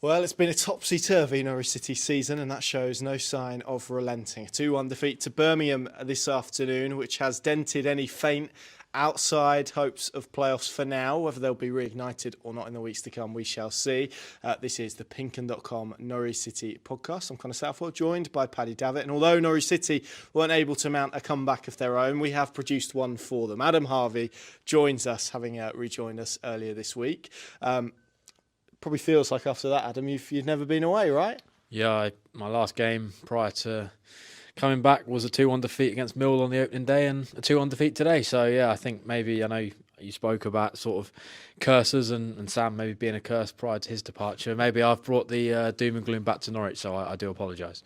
Well, it's been a topsy-turvy Norwich City season, and that shows no sign of relenting. A 2-1 defeat to Birmingham this afternoon, which has dented any faint outside hopes of playoffs for now. Whether they'll be reignited or not in the weeks to come, we shall see. This is the PinkUn Norwich City Podcast. I'm Connor Southwell, joined by Paddy Davitt. And although Norwich City weren't able to mount a comeback of their own, we have produced one for them. Adam Harvey joins us, having rejoined us earlier this week. Probably feels like after that, Adam, you've never been away, right? Yeah, my last game prior to coming back was a 2-1 defeat against Mill on the opening day and a 2-1 defeat today. So, yeah, I think maybe, I know you spoke about sort of curses and Sam maybe being a curse prior to his departure. Maybe I've brought the doom and gloom back to Norwich, so I do apologise.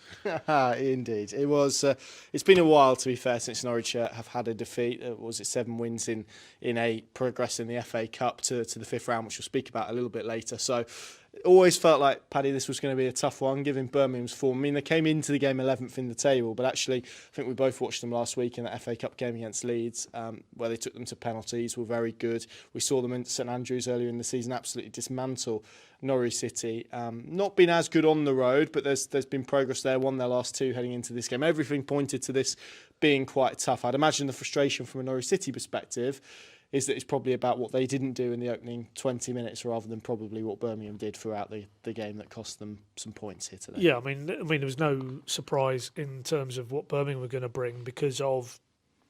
Indeed. It was. It's been a while, to be fair, since Norwich have had a defeat. Was it 7 wins in a progress in the FA Cup to the fifth round, which we'll speak about a little bit later. So it always felt like, Paddy, this was going to be a tough one, given Birmingham's form. I mean, they came into the game 11th in the table, but actually, I think we both watched them last week in that FA Cup game against Leeds, where they took them to penalties, were very good. We saw them in St Andrews earlier in the season absolutely dismantle Norwich City. Not been as good on the road, but there's been progress there. Won their last 2 heading into this game. Everything pointed to this being quite tough. I'd imagine the frustration from a Norwich City perspective is that it's probably about what they didn't do in the opening 20 minutes rather than probably what Birmingham did throughout the game that cost them some points here today. Yeah, I mean, there was no surprise in terms of what Birmingham were going to bring because of,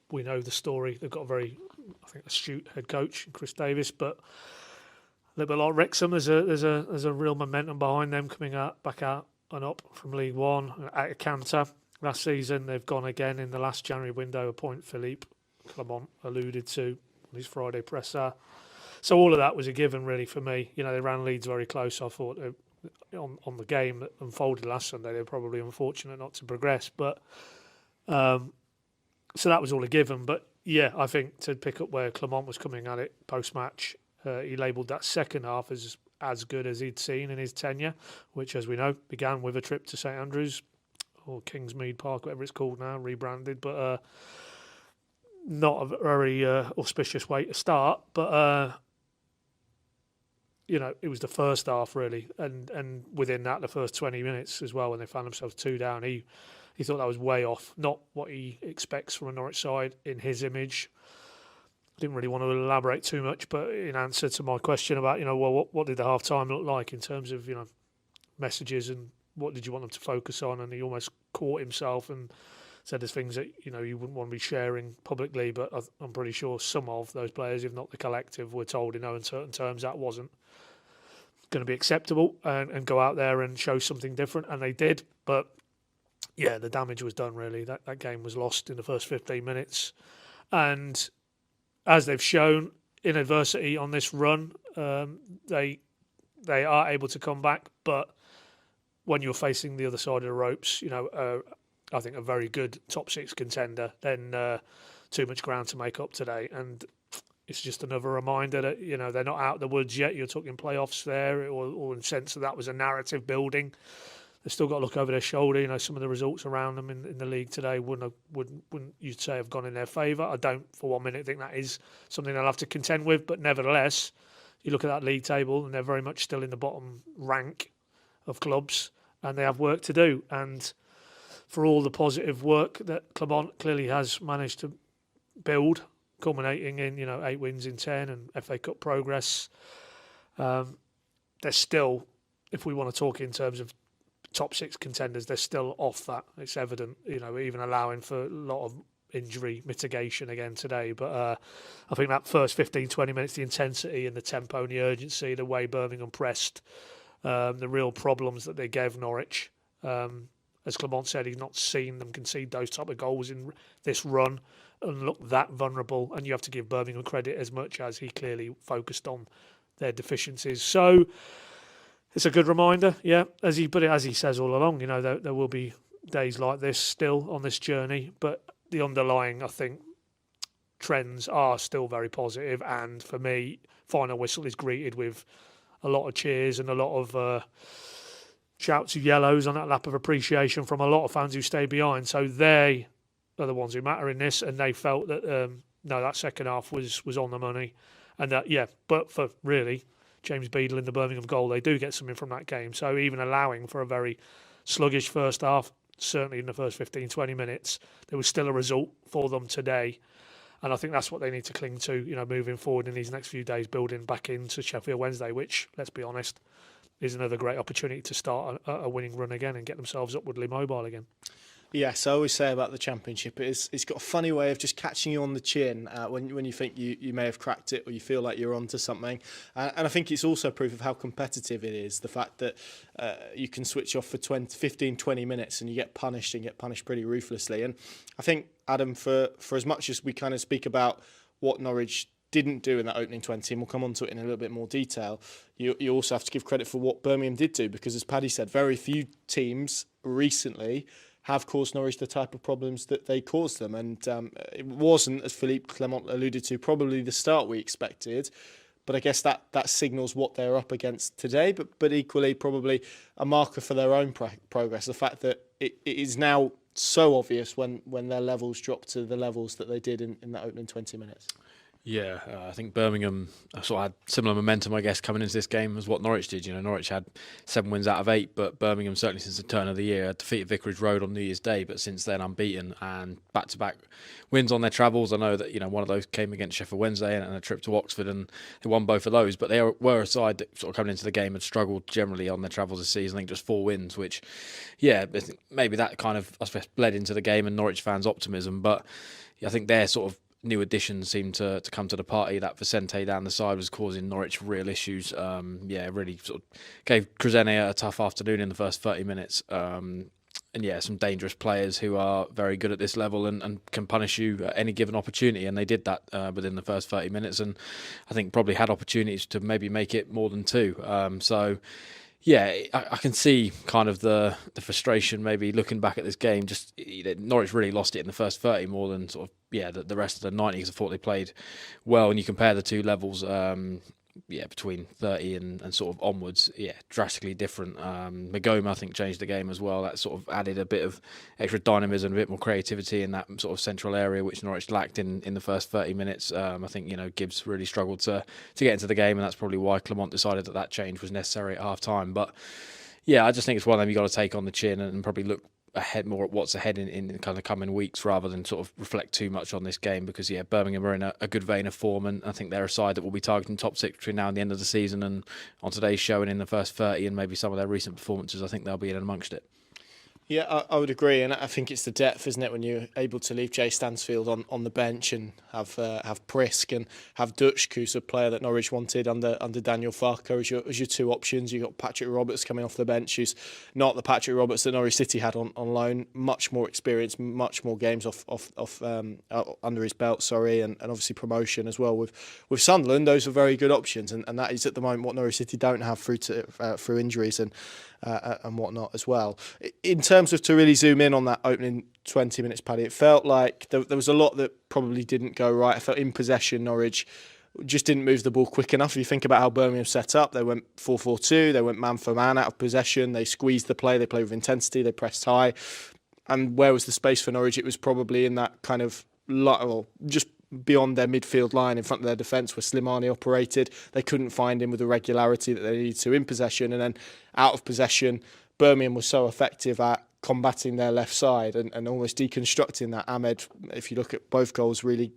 we know the story. They've got a very, I think, astute head coach, Chris Davis, but a little bit like Wrexham, there's a real momentum behind them coming back out and up from League One at a canter. Last season, they've gone again in the last January window, a point Philippe Clement alluded to his Friday presser. So all of that was a given really for me. You know, they ran Leeds very close. I thought on the game that unfolded last Sunday, they were probably unfortunate not to progress. But so that was all a given. But yeah, I think to pick up where Clement was coming at it post-match, he labelled that second half as good as he'd seen in his tenure, which, as we know, began with a trip to St Andrews or Kingsmead Park, whatever it's called now, rebranded. But not a very auspicious way to start, but you know, it was the first half really, and within that, the first 20 minutes as well, when they found themselves 2 down, he thought that was way off, not what he expects from a Norwich side in his image. I didn't really want to elaborate too much, but in answer to my question about, you know, well, what did the half time look like in terms of, you know, messages and what did you want them to focus on, and he almost caught himself and said there's things that, you know, you wouldn't want to be sharing publicly, but I'm pretty sure some of those players, if not the collective, were told in no uncertain terms that wasn't going to be acceptable and go out there and show something different, and they did. But yeah, the damage was done really. That game was lost in the first 15 minutes. And as they've shown in adversity on this run, they are able to come back, but when you're facing the other side of the ropes, you know, I think a very good top 6 contender, then too much ground to make up today. And it's just another reminder that, you know, they're not out of the woods yet. You're talking playoffs there, or in the sense that was a narrative building. They've still got to look over their shoulder. You know, some of the results around them in the league today wouldn't you'd say have gone in their favour. I don't for 1 minute think that is something they'll have to contend with. But nevertheless, you look at that league table and they're very much still in the bottom rank of clubs, and they have work to do. And for all the positive work that Clement clearly has managed to build, culminating in, you know, 8 wins in 10 and FA Cup progress, they're still, if we want to talk in terms of top 6 contenders, they're still off that. It's evident, you know, even allowing for a lot of injury mitigation again today. But I think that first 15, 20 minutes, the intensity and the tempo and the urgency, the way Birmingham pressed, the real problems that they gave Norwich. As Clement said, he's not seen them concede those type of goals in this run and look that vulnerable. And you have to give Birmingham credit as much as he clearly focused on their deficiencies. So it's a good reminder, yeah. As he says all along, you know, there will be days like this still on this journey, but the underlying, I think, trends are still very positive. And for me, final whistle is greeted with a lot of cheers and a lot of shouts of yellows on that lap of appreciation from a lot of fans who stay behind. So they are the ones who matter in this, and they felt that that second half was on the money, and that but for really James Beadle in the Birmingham goal, they do get something from that game. So even allowing for a very sluggish first half, certainly in the first 15, 20 minutes, there was still a result for them today. And I think that's what they need to cling to, moving forward in these next few days, building back into Sheffield Wednesday, which, let's be honest, is another great opportunity to start a winning run again and get themselves upwardly mobile again. Yes, I always say about the Championship, it's got a funny way of just catching you on the chin when you think you may have cracked it or you feel like you're onto something. And I think it's also proof of how competitive it is, the fact that you can switch off for 15, 20 minutes and you get punished pretty ruthlessly. And I think, Adam, for as much as we kind of speak about what Norwich didn't do in that opening 20, and we'll come on to it in a little bit more detail, you also have to give credit for what Birmingham did do, because as Paddy said, very few teams recently have caused Norwich the type of problems that they caused them. And it wasn't, as Philippe Clement alluded to, probably the start we expected. But I guess that signals what they're up against today, but equally probably a marker for their own progress. The fact that it is now so obvious when their levels drop to the levels that they did in that opening 20 minutes. Yeah, I think Birmingham sort of had similar momentum, I guess, coming into this game as what Norwich did. Norwich had 7 wins out of 8, but Birmingham, certainly since the turn of the year, defeated Vicarage Road on New Year's Day, but since then unbeaten and back-to-back wins on their travels. I know that one of those came against Sheffield Wednesday and a trip to Oxford, and they won both of those. But they were a side that sort of coming into the game had struggled generally on their travels this season. I think just 4 wins, which, yeah, maybe that kind of, I suppose, bled into the game and Norwich fans' optimism. But I think they're sort of new additions seemed to come to the party. That Vicente down the side was causing Norwich real issues. Really sort of gave Cresene a tough afternoon in the first 30 minutes. Some dangerous players who are very good at this level and can punish you at any given opportunity. And they did that within the first 30 minutes. And I think probably had opportunities to maybe make it more than 2. Yeah, I can see kind of the frustration maybe looking back at this game. Just Norwich really lost it in the first 30 more than sort of the rest of the 90, because I thought they played well. And you compare the two levels, between 30 and sort of onwards, drastically different. Makoma, I think, changed the game as well. That sort of added a bit of extra dynamism, a bit more creativity in that sort of central area, which Norwich lacked in the first 30 minutes. I think, Gibbs really struggled to get into the game, and that's probably why Clement decided that change was necessary at half-time. But, yeah, I just think it's one of them you've got to take on the chin and probably look ahead more at what's ahead in kind of coming weeks, rather than sort of reflect too much on this game, because Birmingham are in a good vein of form, and I think they're a side that will be targeting top 6 between now and the end of the season. And on today's show and in the first 30 and maybe some of their recent performances, I think they'll be in amongst it. Yeah, I would agree, and I think it's the depth, isn't it, when you're able to leave Jay Stansfield on the bench and have Prisk and have Dutch, who's a player that Norwich wanted under Daniel Farker as your 2 options. You've got Patrick Roberts coming off the bench, who's not the Patrick Roberts that Norwich City had on loan. Much more experience, much more games off under his belt, and obviously promotion as well with Sunderland. Those are very good options, and that is at the moment what Norwich City don't have through injuries and whatnot as well. In terms of to really zoom in on that opening 20 minutes, Paddy, it felt like there was a lot that probably didn't go right. I felt in possession, Norwich just didn't move the ball quick enough. If you think about how Birmingham set up, they went 4-4-2, they went man for man out of possession, they squeezed the play, they played with intensity, they pressed high. And where was the space for Norwich? It was probably in that kind of, just beyond their midfield line in front of their defence where Slimani operated. They couldn't find him with the regularity that they needed to in possession. And then out of possession, Birmingham was so effective at combating their left side and almost deconstructing that. Ahmed, if you look at both goals, really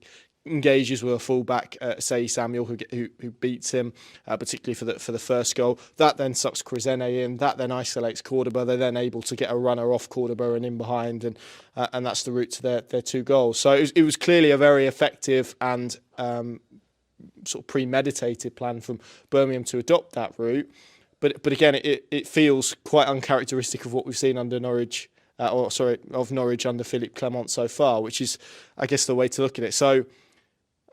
engages with a fullback, Say Samuel, who beats him, particularly for the first goal. That then sucks Cresene in. That then isolates Cordoba. They're then able to get a runner off Cordoba and in behind, and that's the route to their 2 goals. So it was clearly a very effective and sort of premeditated plan from Birmingham to adopt that route. But again, it feels quite uncharacteristic of what we've seen under Norwich, of Norwich under Philippe Clement so far, which is, I guess, the way to look at it. So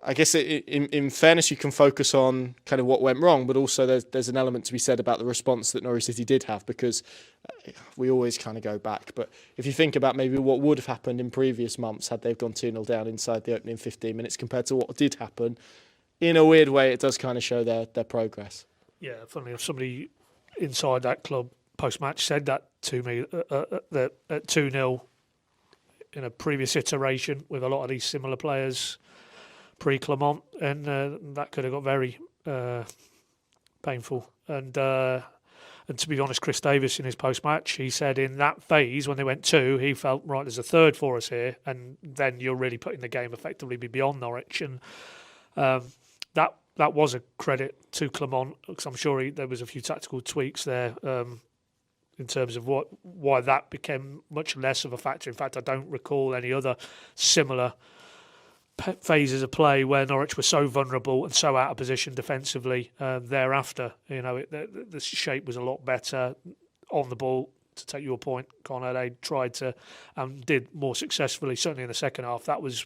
I guess in fairness, you can focus on kind of what went wrong, but also there's an element to be said about the response that Norwich City did have, because we always kind of go back. But if you think about maybe what would have happened in previous months had they gone 2-0 down inside the opening 15 minutes compared to what did happen, in a weird way, it does kind of show their progress. Yeah, funnily enough, somebody inside that club post-match said that to me, that at 2-0 in a previous iteration with a lot of these similar players pre-Clement, and that could have got very painful. And to be honest, Chris Davis in his post-match, he said in that phase when they went 2, he felt, right, there's a third for us here, and then you're really putting the game effectively beyond Norwich. And that was a credit to Clement, because I'm sure there was a few tactical tweaks there in terms of why that became much less of a factor. In fact, I don't recall any other similar phases of play where Norwich were so vulnerable and so out of position defensively thereafter. The shape was a lot better on the ball. To take your point, Connor, they tried to and did more successfully, certainly in the second half. That was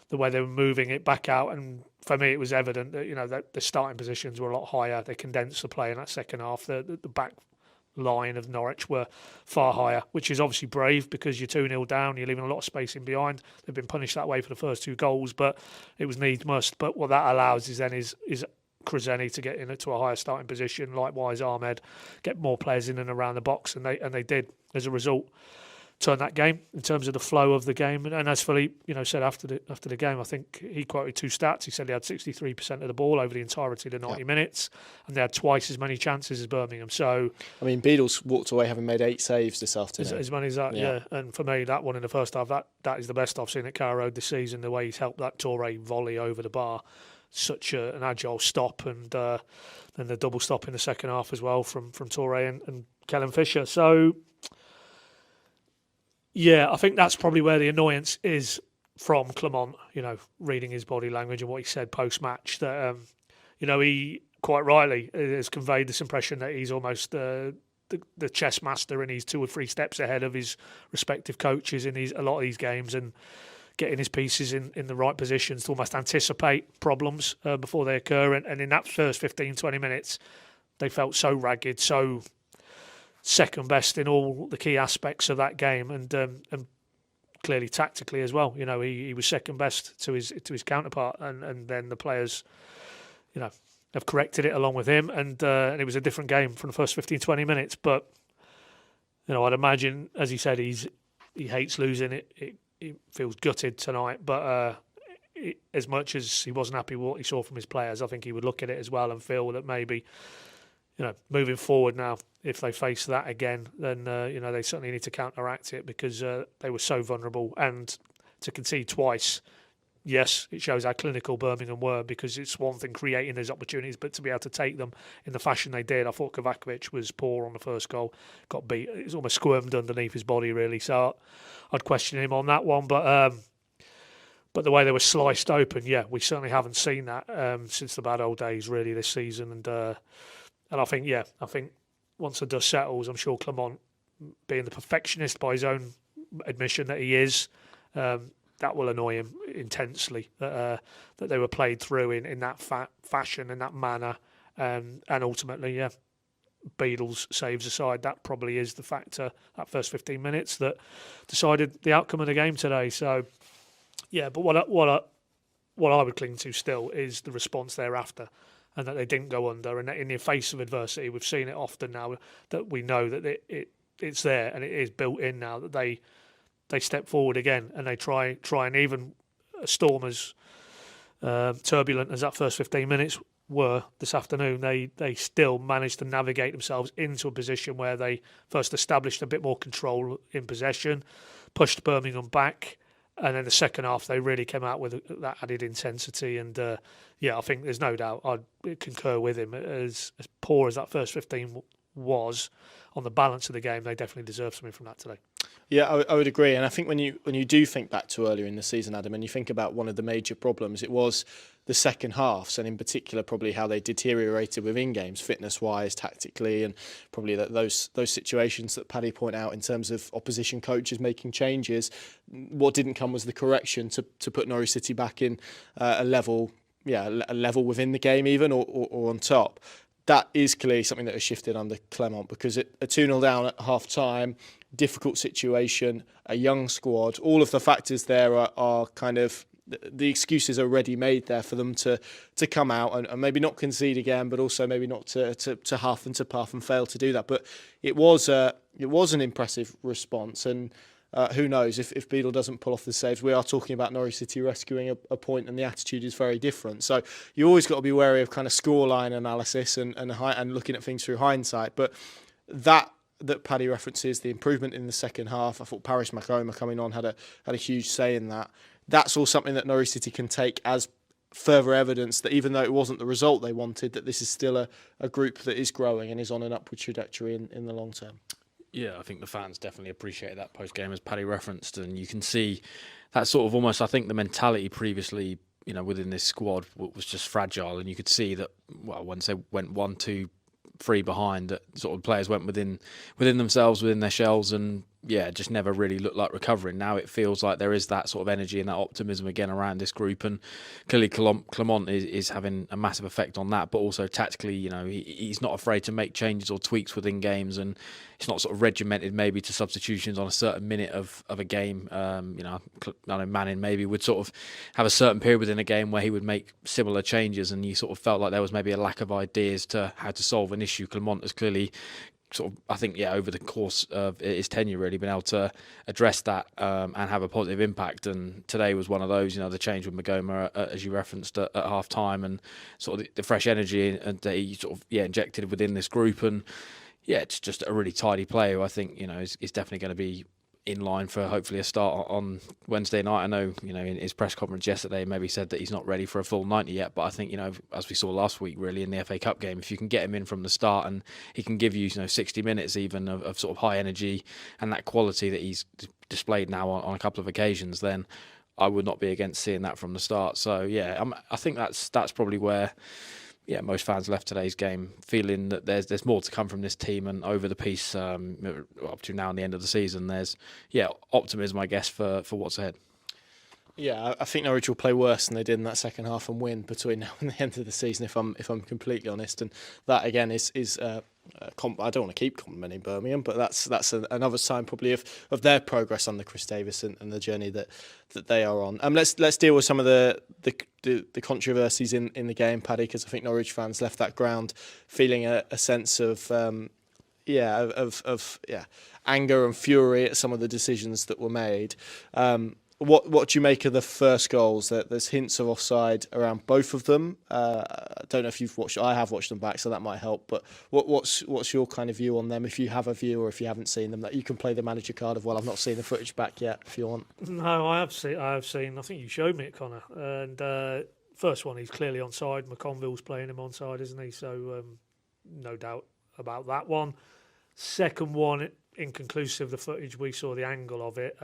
the way they were moving it back out, and for me it was evident that that the starting positions were a lot higher. They condensed the play in that second half. The back line of Norwich were far higher, which is obviously brave because you're 2-0 down, you're leaving a lot of space in behind. They've been punished that way for the first 2 goals, but it was needs must. But what that allows is Kraseni to get into a higher starting position, likewise Ahmed, get more players in and around the box, and they did as a result turn that game in terms of the flow of the game. And as Philippe said after the game, I think he quoted 2 stats. He said they had 63% of the ball over the entirety of the 90 minutes, and they had twice as many chances as Birmingham. So I mean, Beadle's walked away having made 8 saves this afternoon. As many as that, yeah. And for me, that one in the first half, that is the best I've seen at Carrow Road this season. The way he's helped that Toure volley over the bar, such an agile stop, and then the double stop in the second half as well from Toure and Kellen Fisher. So yeah, I think that's probably where the annoyance is from Clement, reading his body language and what he said post-match, that, he quite rightly has conveyed this impression that he's almost the chess master, and he's 2 or 3 steps ahead of his respective coaches in a lot of these games, and getting his pieces in the right positions to almost anticipate problems before they occur. And in that first 15, 20 minutes, they felt so ragged, so second best in all the key aspects of that game, and clearly tactically as well. He was second best to his counterpart, and then the players, have corrected it along with him, and it was a different game from the first 15, 20 minutes. But I'd imagine, as he said, he hates losing it. He feels gutted tonight, but as much as he wasn't happy with what he saw from his players, I think he would look at it as well and feel that maybe, moving forward now, if they face that again, then they certainly need to counteract it, because they were so vulnerable. And to concede twice, yes, it shows how clinical Birmingham were, because it's one thing creating those opportunities, but to be able to take them in the fashion they did. I thought Kovacevic was poor on the first goal, got beat. It was almost squirmed underneath his body, really. So I'd question him on that one. But the way they were sliced open, yeah, we certainly haven't seen that since the bad old days, really, this season. And I think once the dust settles, I'm sure Clement, being the perfectionist by his own admission that he is, that will annoy him intensely, that they were played through in that fashion, in that manner. And ultimately, yeah, Beadle's saves aside, that probably is the factor, that first 15 minutes, that decided the outcome of the game today. So, yeah, but what I would cling to still is the response thereafter, and that they didn't go under, and that in the face of adversity, we've seen it often now, that we know that it's there and it is built in now, that they step forward again and they try and, even a storm as turbulent as that first 15 minutes were this afternoon, they still managed to navigate themselves into a position where they first established a bit more control in possession, pushed Birmingham back, and then the second half they really came out with that added intensity. And I think there's no doubt, I'd concur with him, as poor as that first 15 was on the balance of the game, they definitely deserve something from that today. Yeah, I would agree. And I think when you do think back to earlier in the season, Adam, and you think about one of the major problems, it was the second halves, and in particular probably how they deteriorated within games, fitness-wise, tactically, and probably those situations that Paddy pointed out in terms of opposition coaches making changes. What didn't come was the correction to put Norwich City back in a level within the game even, or on top. That is clearly something that has shifted under Clement, because a 2-0 down at half-time, difficult situation, a young squad, all of the factors there are kind of, the excuses are already made there for them to come out and maybe not concede again, but also maybe not to huff and to puff and fail to do that. But it was an impressive response, and who knows if Beadle doesn't pull off the saves? We are talking about Norwich City rescuing a point, and the attitude is very different. So you always got to be wary of kind of scoreline analysis and looking at things through hindsight. But that Paddy references, the improvement in the second half, I thought Paris Makoma coming on had a huge say in that. That's all something that Norwich City can take as further evidence that even though it wasn't the result they wanted, that this is still a group that is growing and is on an upward trajectory in the long term. Yeah, I think the fans definitely appreciated that post-game, as Paddy referenced, and you can see that sort of almost, I think the mentality previously, within this squad was just fragile, and you could see that, well, once they went 1-2-3 behind, that sort of players went within themselves, within their shells, and yeah, just never really looked like recovering. Now it feels like there is that sort of energy and that optimism again around this group, and clearly Clement is having a massive effect on that, but also tactically, he's not afraid to make changes or tweaks within games, and it's not sort of regimented maybe to substitutions on a certain minute of a game. I know Manning maybe would sort of have a certain period within a game where he would make similar changes, and you sort of felt like there was maybe a lack of ideas to how to solve an issue. Clement has clearly sort of, I think, over the course of his tenure, really been able to address that and have a positive impact. And today was one of those, the change with Makoma, as you referenced at half time, and sort of the fresh energy that he sort of injected within this group. And yeah, it's just a really tidy player who I think is definitely going to be in line for hopefully a start on Wednesday night. I know, in his press conference yesterday, maybe said that he's not ready for a full 90 yet, but I think, as we saw last week, really, in the FA Cup game, if you can get him in from the start and he can give you, 60 minutes even of sort of high energy and that quality that he's displayed now on a couple of occasions, then I would not be against seeing that from the start. So yeah, I think that's probably where most fans left today's game feeling that there's more to come from this team, and over the piece up to now and the end of the season, there's optimism, I guess, for what's ahead. Yeah, I think Norwich will play worse than they did in that second half and win between now and the end of the season, if I'm completely honest. And that again is I don't want to keep complimenting Birmingham, but that's another sign probably of their progress under Chris Davis and the journey that they are on. Let's deal with some of the controversies in the game, Paddy, because I think Norwich fans left that ground feeling a sense of anger and fury at some of the decisions that were made. What do you make of the first goals? There's hints of offside around both of them. I don't know if you've watched. I have watched them back, so that might help. But what's your kind of view on them? If you have a view, or if you haven't seen them, that you can play the manager card of, well, I've not seen the footage back yet. If you want. No, I have seen. I think you showed me it, Connor. And first one, he's clearly onside. McConville's playing him onside, isn't he? So no doubt about that one. Second one, inconclusive, the footage we saw, the angle of it.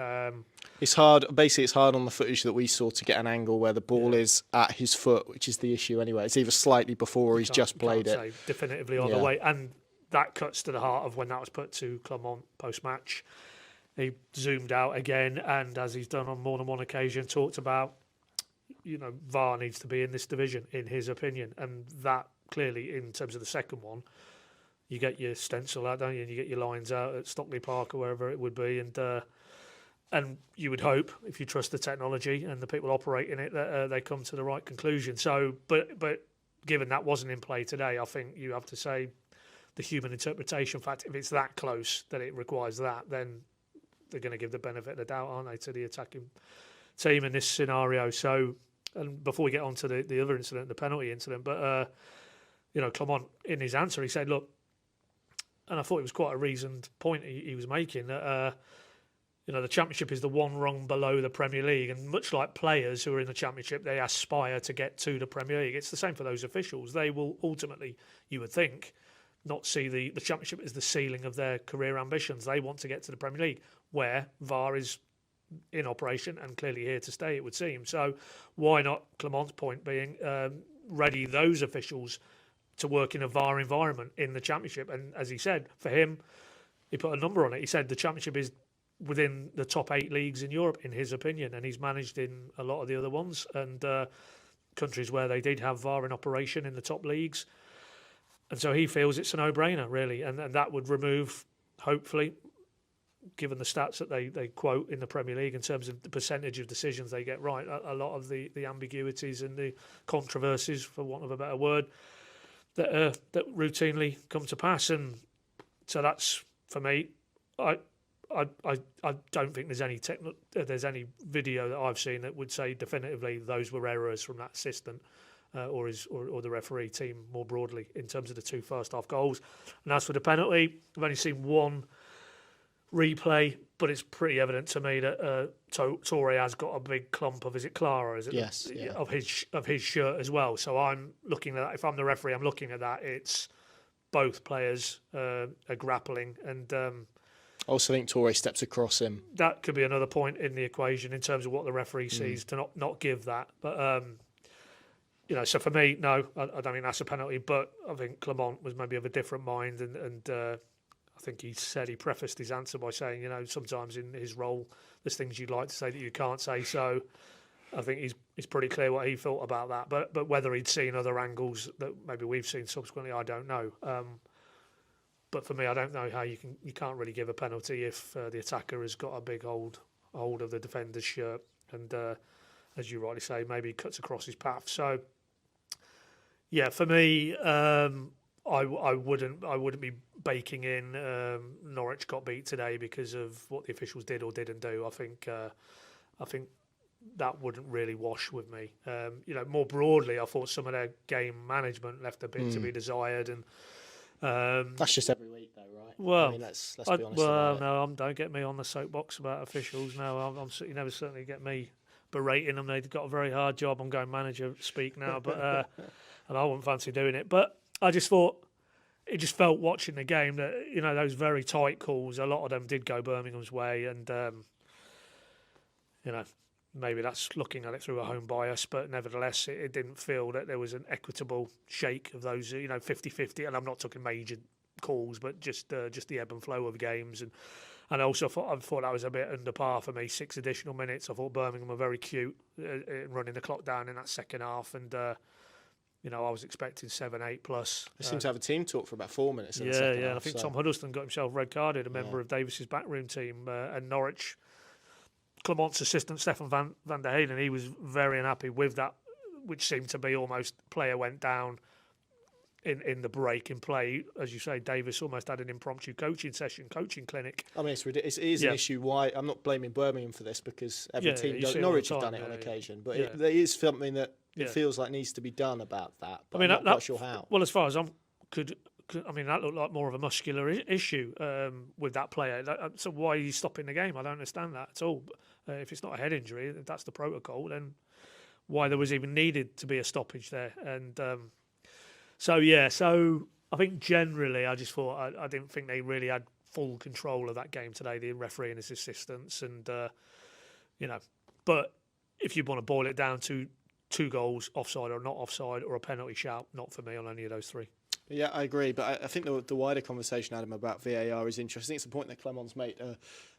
It's hard. Basically, it's hard on the footage that we saw to get an angle where the ball is at his foot, which is the issue anyway. It's either slightly before or he's just played it. Say definitively on the way, and that cuts to the heart of when that was put to Clement post-match. He zoomed out again, and as he's done on more than one occasion, talked about, VAR needs to be in this division, in his opinion, and that clearly, in terms of the second one, you get your stencil out, don't you? And you get your lines out at Stockley Park or wherever it would be, and you would hope, if you trust the technology and the people operating it, that they come to the right conclusion. So, but given that wasn't in play today, I think you have to say the human interpretation fact. If it's that close that it requires that, then they're going to give the benefit of the doubt, aren't they, to the attacking team in this scenario? So, and before we get on to the other incident, the penalty incident, but Clement, in his answer, he said, look. And I thought it was quite a reasoned point he was making, that the Championship is the one rung below the Premier League, and much like players who are in the Championship, they aspire to get to the Premier League. It's the same for those officials. They will ultimately, you would think, not see the Championship as the ceiling of their career ambitions. They want to get to the Premier League, where VAR is in operation and clearly here to stay, it would seem. So why not, Clement's point being, ready those officials to work in a VAR environment in the Championship? And as he said, for him, he put a number on it. He said the Championship is within the top 8 leagues in Europe, in his opinion, and he's managed in a lot of the other ones, and countries where they did have VAR in operation in the top leagues. And so he feels it's a no-brainer, really, and that would remove, hopefully, given the stats that they quote in the Premier League in terms of the percentage of decisions they get right, a lot of the ambiguities and the controversies, for want of a better word, that routinely come to pass. And so that's, for me, I I don't think there's any video that I've seen that would say definitively those were errors from that assistant or the referee team more broadly in terms of the 2 first half goals. And as for the penalty, I've only seen one replay, but it's pretty evident to me that Torre has got a big clump of, is it Clara? Is it yes, of his shirt as well? So I'm looking at that. If I'm the referee, I'm looking at that. It's both players are grappling, and I also think Torre steps across him. that could be another point in the equation in terms of what the referee sees to not give that. But so for me, no, I don't think that's a penalty. But I think Clement was maybe of a different mind, and I think he prefaced his answer by saying, sometimes in his role, there's things you'd like to say that you can't say. So I think he's pretty clear what he thought about that. But whether he'd seen other angles that maybe we've seen subsequently, I don't know. But for me, I don't know how you can't really give a penalty if the attacker has got a big hold of the defender's shirt, and as you rightly say, maybe cuts across his path. So yeah, for me, I wouldn't be baking in Norwich got beat today because of what the officials did or didn't do. I think that wouldn't really wash with me. More broadly, I thought some of their game management left a bit to be desired, and that's just every week, though, right? Well, I mean, let's be honest. Well, no, don't get me on the soapbox about officials. No, you never certainly get me berating them. They've got a very hard job. I'm going manager speak now, but and I wouldn't fancy doing it. But I just thought it just felt watching the game that those very tight calls, a lot of them did go Birmingham's way, and maybe that's looking at it through a home bias, but nevertheless it didn't feel that there was an equitable shake of those 50-50, and I'm not talking major calls, but just the ebb and flow of games, and also I thought that was a bit under par for me. 6 additional minutes. I thought Birmingham were very cute in running the clock down in that second half, and I was expecting 7-8 plus. They seem to have a team talk for about 4 minutes. In yeah, the second yeah. half, I think so. Tom Huddleston got himself red carded, a member of Davis's backroom team, and Norwich. Clement's assistant Stefan van der Heyden, he was very unhappy with that, which seemed to be almost player went down in the break in play. As you say, Davis almost had an impromptu coaching clinic. I mean, it is an issue. Why I'm not blaming Birmingham for this, because every team does. Norwich have done it on occasion, but there is something that it feels like needs to be done about that. But I'm not quite sure how. Well, as far as that looked like more of a muscular issue with that player. So why are you stopping the game? I don't understand that at all. If it's not a head injury, if that's the protocol, then why there was even needed to be a stoppage there? And so I think generally I just thought I didn't think they really had full control of that game today, the referee and his assistants, and but if you want to boil it down to 2 goals, offside or not offside, or a penalty shout, not for me on any of those 3. Yeah, I agree, but I think the wider conversation, Adam, about VAR is interesting. It's a point that Clement's made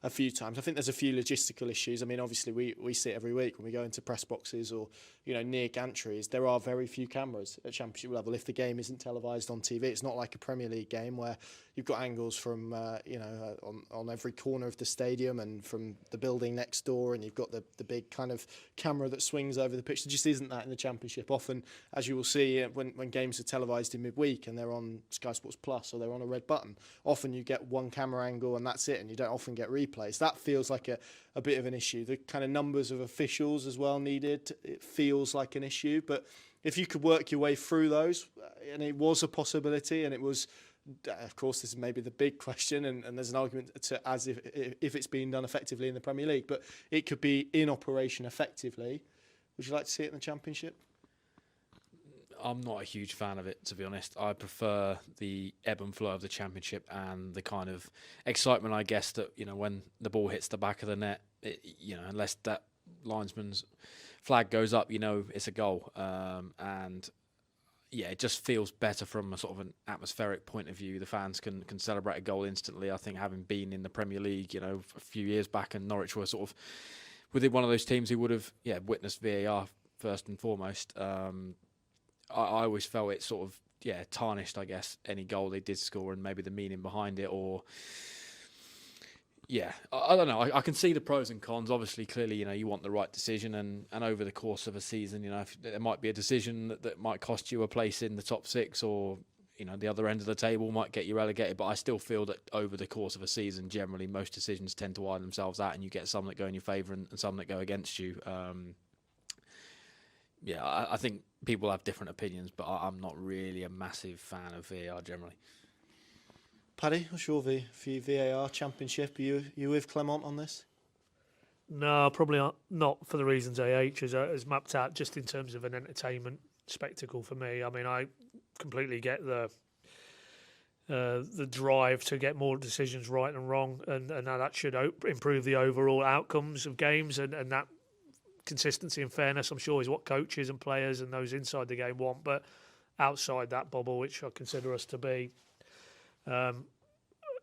a few times. I think there's a few logistical issues. I mean, obviously we see it every week when we go into press boxes or near gantries. There are very few cameras at Championship level. If the game isn't televised on TV, it's not like a Premier League game where you've got angles from on every corner of the stadium and from the building next door, and you've got the big kind of camera that swings over the pitch. There just isn't that in the Championship. Often, as you will see, when games are televised in midweek and they're on Sky Sports Plus or they're on a red button, often you get one camera angle and that's it, and you don't often get replays. That feels like a bit of an issue. The kind of numbers of officials as well needed, it feels like an issue. But if you could work your way through those, and it was a possibility, and it was, of course, this is maybe the big question, and there's an argument to as if it's being done effectively in the Premier League, but it could be in operation effectively. Would you like to see it in the Championship? I'm not a huge fan of it, to be honest. I prefer the ebb and flow of the Championship and the kind of excitement, I guess, that when the ball hits the back of the net, unless that linesman's flag goes up, it's a goal. And yeah, it just feels better from a sort of an atmospheric point of view. The fans can celebrate a goal instantly. I think having been in the Premier League, a few years back, and Norwich were sort of within one of those teams who would have witnessed VAR first and foremost. I always felt it sort of tarnished, I guess, any goal they did score and maybe the meaning behind it, or I don't know. I can see the pros and cons. Obviously, clearly, you want the right decision, and over the course of a season, if there might be a decision that might cost you a place in the top 6, or the other end of the table might get you relegated, but I still feel that over the course of a season, generally most decisions tend to widen themselves out, and you get some that go in your favour and some that go against you. I think people have different opinions, but I'm not really a massive fan of VAR generally. Paddy, what's your view for your VAR Championship? Are you with Clement on this? No, probably not for the reasons AH has mapped out, just in terms of an entertainment spectacle for me. I mean, I completely get the drive to get more decisions right and wrong, and that should improve the overall outcomes of games, and that consistency and fairness, I'm sure, is what coaches and players and those inside the game want. But outside that bubble, which I consider us to be,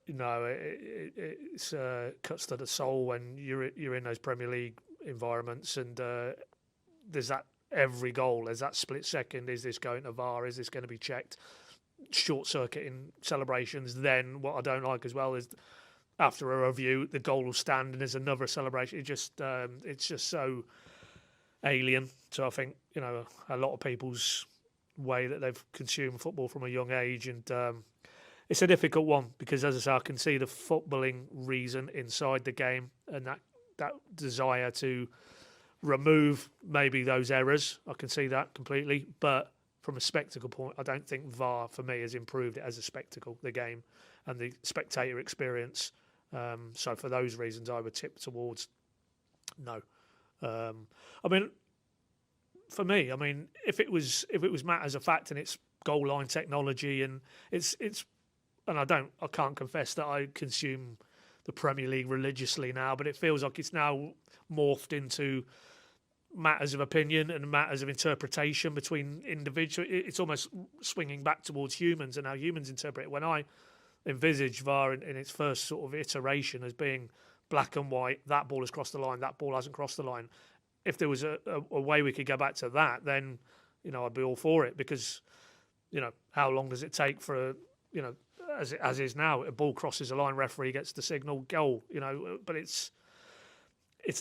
it's cuts to the soul when you're in those Premier League environments, and there's that every goal, there's that split second, is this going to VAR, is this going to be checked, short circuiting celebrations. Then what I don't like as well is after a review the goal will stand and there's another celebration. It's just so alien to, I think, a lot of people's way that they've consumed football from a young age, and it's a difficult one because, as I say, I can see the footballing reason inside the game and that desire to remove maybe those errors. I can see that completely, but from a spectacle point, I don't think VAR for me has improved it as a spectacle, the game and the spectator experience. So for those reasons, I would tip towards no. I mean, for me, if it was matters of fact and it's goal line technology and it's and I can't confess that I consume the Premier League religiously now, but it feels like it's now morphed into matters of opinion and matters of interpretation between individuals. It's almost swinging back towards humans and how humans interpret it. When I envisage VAR in its first sort of iteration as being black and white, that ball has crossed the line, that ball hasn't crossed the line. If there was a way we could go back to that, then I'd be all for it, because how long does it take for as is now, a ball crosses a line, referee gets the signal, goal. But it's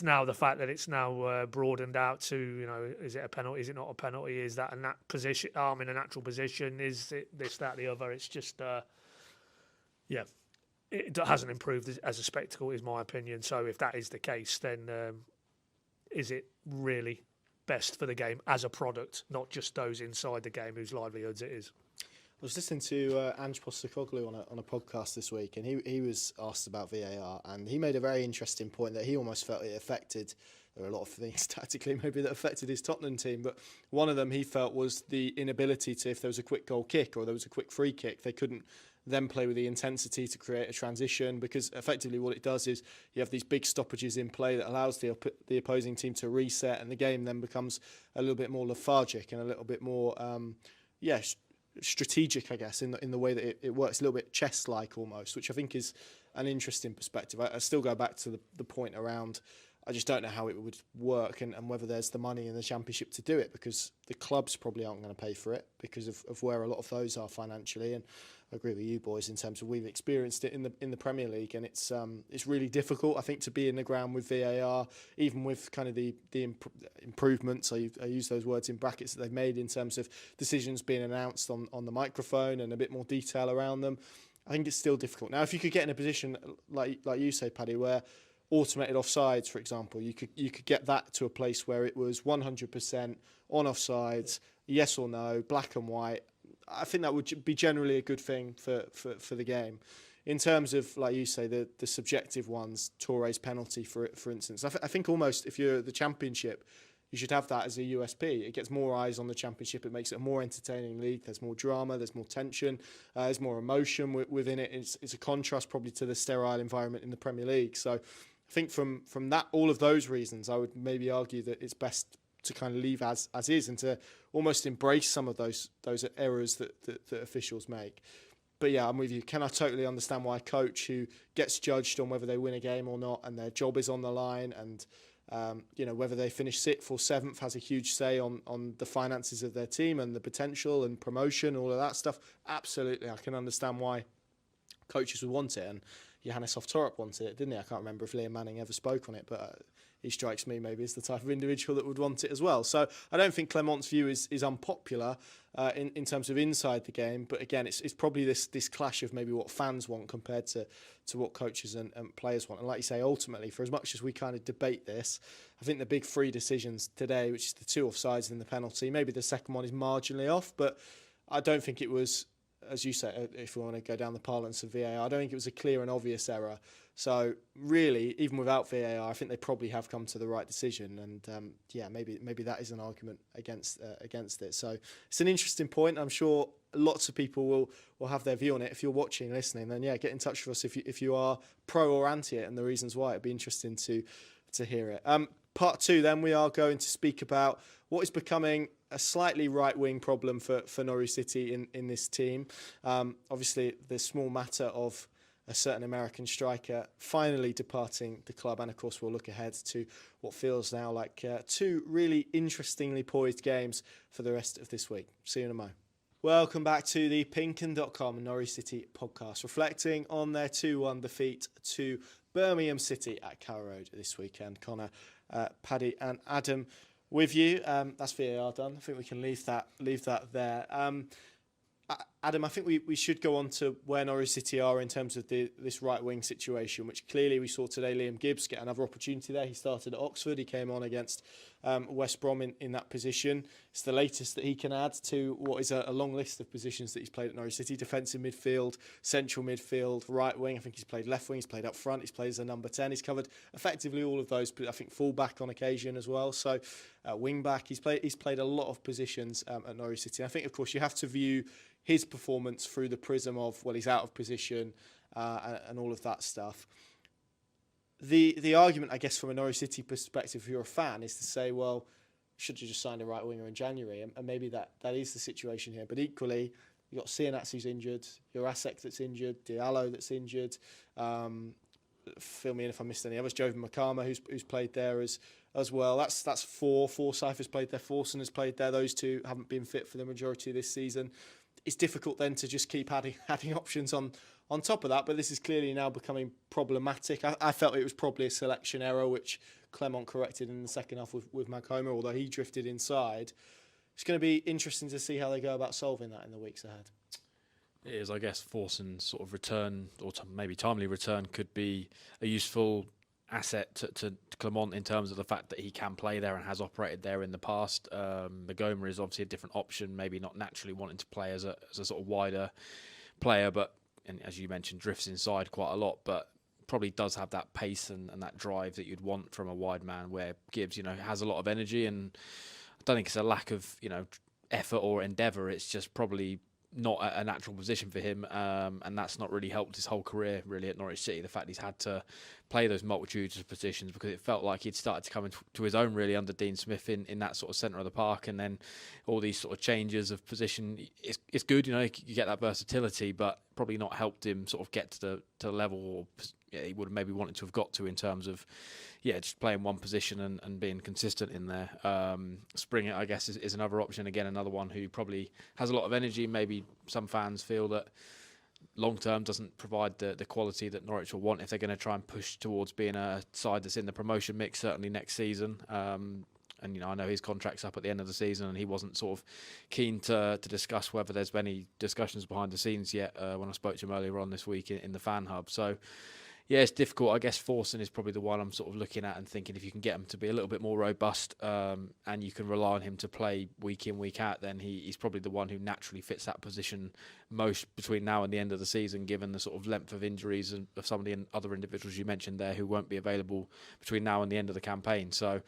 now the fact that it's now broadened out to is it a penalty? Is it not a penalty? Is that in that position, arm in a natural position? Is it this, that, the other? It's just it hasn't improved as a spectacle, is my opinion. So if that is the case, then is it really best for the game as a product, not just those inside the game whose livelihoods it is? I was listening to Ange Postecoglou on a podcast this week, and he was asked about VAR, and he made a very interesting point that he almost felt it affected. There are a lot of things tactically maybe that affected his Tottenham team, but one of them he felt was the inability to, if there was a quick goal kick or there was a quick free kick, they couldn't then play with the intensity to create a transition, because effectively what it does is you have these big stoppages in play that allows the opposing team to reset, and the game then becomes a little bit more lethargic and a little bit more strategic, I guess, in the way that it works, a little bit chess-like almost, which I think is an interesting perspective. I still go back to the point around, I just don't know how it would work and whether there's the money in the Championship to do it, because the clubs probably aren't going to pay for it because of where a lot of those are financially. And I agree with you boys in terms of we've experienced it in the Premier League, and it's really difficult, I think, to be in the ground with VAR, even with kind of the improvements, I use those words in brackets, that they've made in terms of decisions being announced on the microphone and a bit more detail around them. I think it's still difficult. Now, if you could get in a position like you say, Paddy, where automated offsides, for example, you could get that to a place where it was 100% on offsides, yes or no, black and white. I think that would be generally a good thing for the game. In terms of, like you say, the subjective ones, Touré's penalty, for instance, I think almost if you're the Championship, you should have that as a USP. It gets more eyes on the Championship. It makes it a more entertaining league. There's more drama. There's more tension. There's more emotion within it. It's a contrast probably to the sterile environment in the Premier League. So I think from that, all of those reasons, I would maybe argue that it's best to kind of leave as is and to almost embrace some of those errors that officials make. But yeah, I'm with you. Can I totally understand why a coach who gets judged on whether they win a game or not, and their job is on the line, and whether they finish 6th or 7th has a huge say on the finances of their team and the potential and promotion, all of that stuff. Absolutely, I can understand why coaches would want it, and Johannes Torup wanted it, didn't he? I can't remember if Liam Manning ever spoke on it, but he strikes me maybe as the type of individual that would want it as well. So I don't think Clement's view is unpopular in terms of inside the game, but again, it's probably this clash of maybe what fans want compared to what coaches and players want. And like you say, ultimately, for as much as we kind of debate this, I think the big three decisions today, which is the 2 offsides and the penalty, maybe the second one is marginally off, but I don't think it was, as you say, if we want to go down the parlance of VAR, I don't think it was a clear and obvious error. So really, even without VAR, I think they probably have come to the right decision. And maybe that is an argument against it. So it's an interesting point. I'm sure lots of people will have their view on it. If you're watching, listening, then get in touch with us if you are pro or anti it and the reasons why. It'd be interesting to hear it. Part 2, then we are going to speak about what is becoming a slightly right-wing problem for Norwich City in this team. Obviously, the small matter of a certain American striker finally departing the club, and of course we'll look ahead to what feels now like 2 really interestingly poised games for the rest of this week. See you in a moment. Welcome back to the PinkUn Norwich City Podcast, reflecting on their 2-1 defeat to Birmingham City at Carrow Road this weekend. Connor, Paddy and Adam with you. That's VAR done. I think we can leave that there. Adam, I think we should go on to where Norwich City are in terms of this right-wing situation, which clearly we saw today Liam Gibbs get another opportunity there. He started at Oxford. He came on against West Brom in that position. It's the latest that he can add to what is a long list of positions that he's played at Norwich City: defensive midfield, central midfield, right wing. I think he's played left wing, he's played up front, he's played as a number 10. He's covered effectively all of those, but I think full back on occasion as well. So wing back, he's played a lot of positions at Norwich City. I think, of course, you have to view his performance through the prism of, well, he's out of position and all of that stuff. The argument, I guess, from a Norwich City perspective, if you're a fan, is to say, well, should you just signed a right winger in January? And maybe that is the situation here. But equally, you've got Sienats who's injured, Jurasek that's injured, Diallo that's injured. Fill me in if I missed any others. Jovan Makoma who's played there as well. That's 4. Forsyth has played there. Forson has played there. Those 2 haven't been fit for the majority of this season. It's difficult then to just keep adding options on top of that, but this is clearly now becoming problematic. I felt it was probably a selection error, which Clement corrected in the second half with Makoma, although he drifted inside. It's going to be interesting to see how they go about solving that in the weeks ahead. It is, I guess, Forson's sort of return, or maybe timely return, could be a useful asset to Clement in terms of the fact that he can play there and has operated there in the past. Makoma is obviously a different option, maybe not naturally wanting to play as a sort of wider player, but, and as you mentioned, drifts inside quite a lot, but probably does have that pace and that drive that you'd want from a wide man, where Gibbs, has a lot of energy, and I don't think it's a lack of, effort or endeavour. It's just probably not a natural position for him, and that's not really helped his whole career really at Norwich City. The fact he's had to play those multitudes of positions, because it felt like he'd started to come into his own really under Dean Smith in that sort of centre of the park, and then all these sort of changes of position. It's good, you get that versatility, but probably not helped him sort of get to the level he would have maybe wanted to have got to in terms of just playing one position and being consistent in there. Springer, I guess, is another option. Again, another one who probably has a lot of energy. Maybe some fans feel that long term doesn't provide the quality that Norwich will want if they're going to try and push towards being a side that's in the promotion mix, certainly next season. And I know his contract's up at the end of the season, and he wasn't sort of keen to discuss whether there's been any discussions behind the scenes yet when I spoke to him earlier on this week in the fan hub. So yeah, it's difficult. I guess Forson is probably the one I'm sort of looking at and thinking, if you can get him to be a little bit more robust and you can rely on him to play week in, week out, then he's probably the one who naturally fits that position most between now and the end of the season, given the sort of length of injuries and of some of the other individuals you mentioned there who won't be available between now and the end of the campaign. So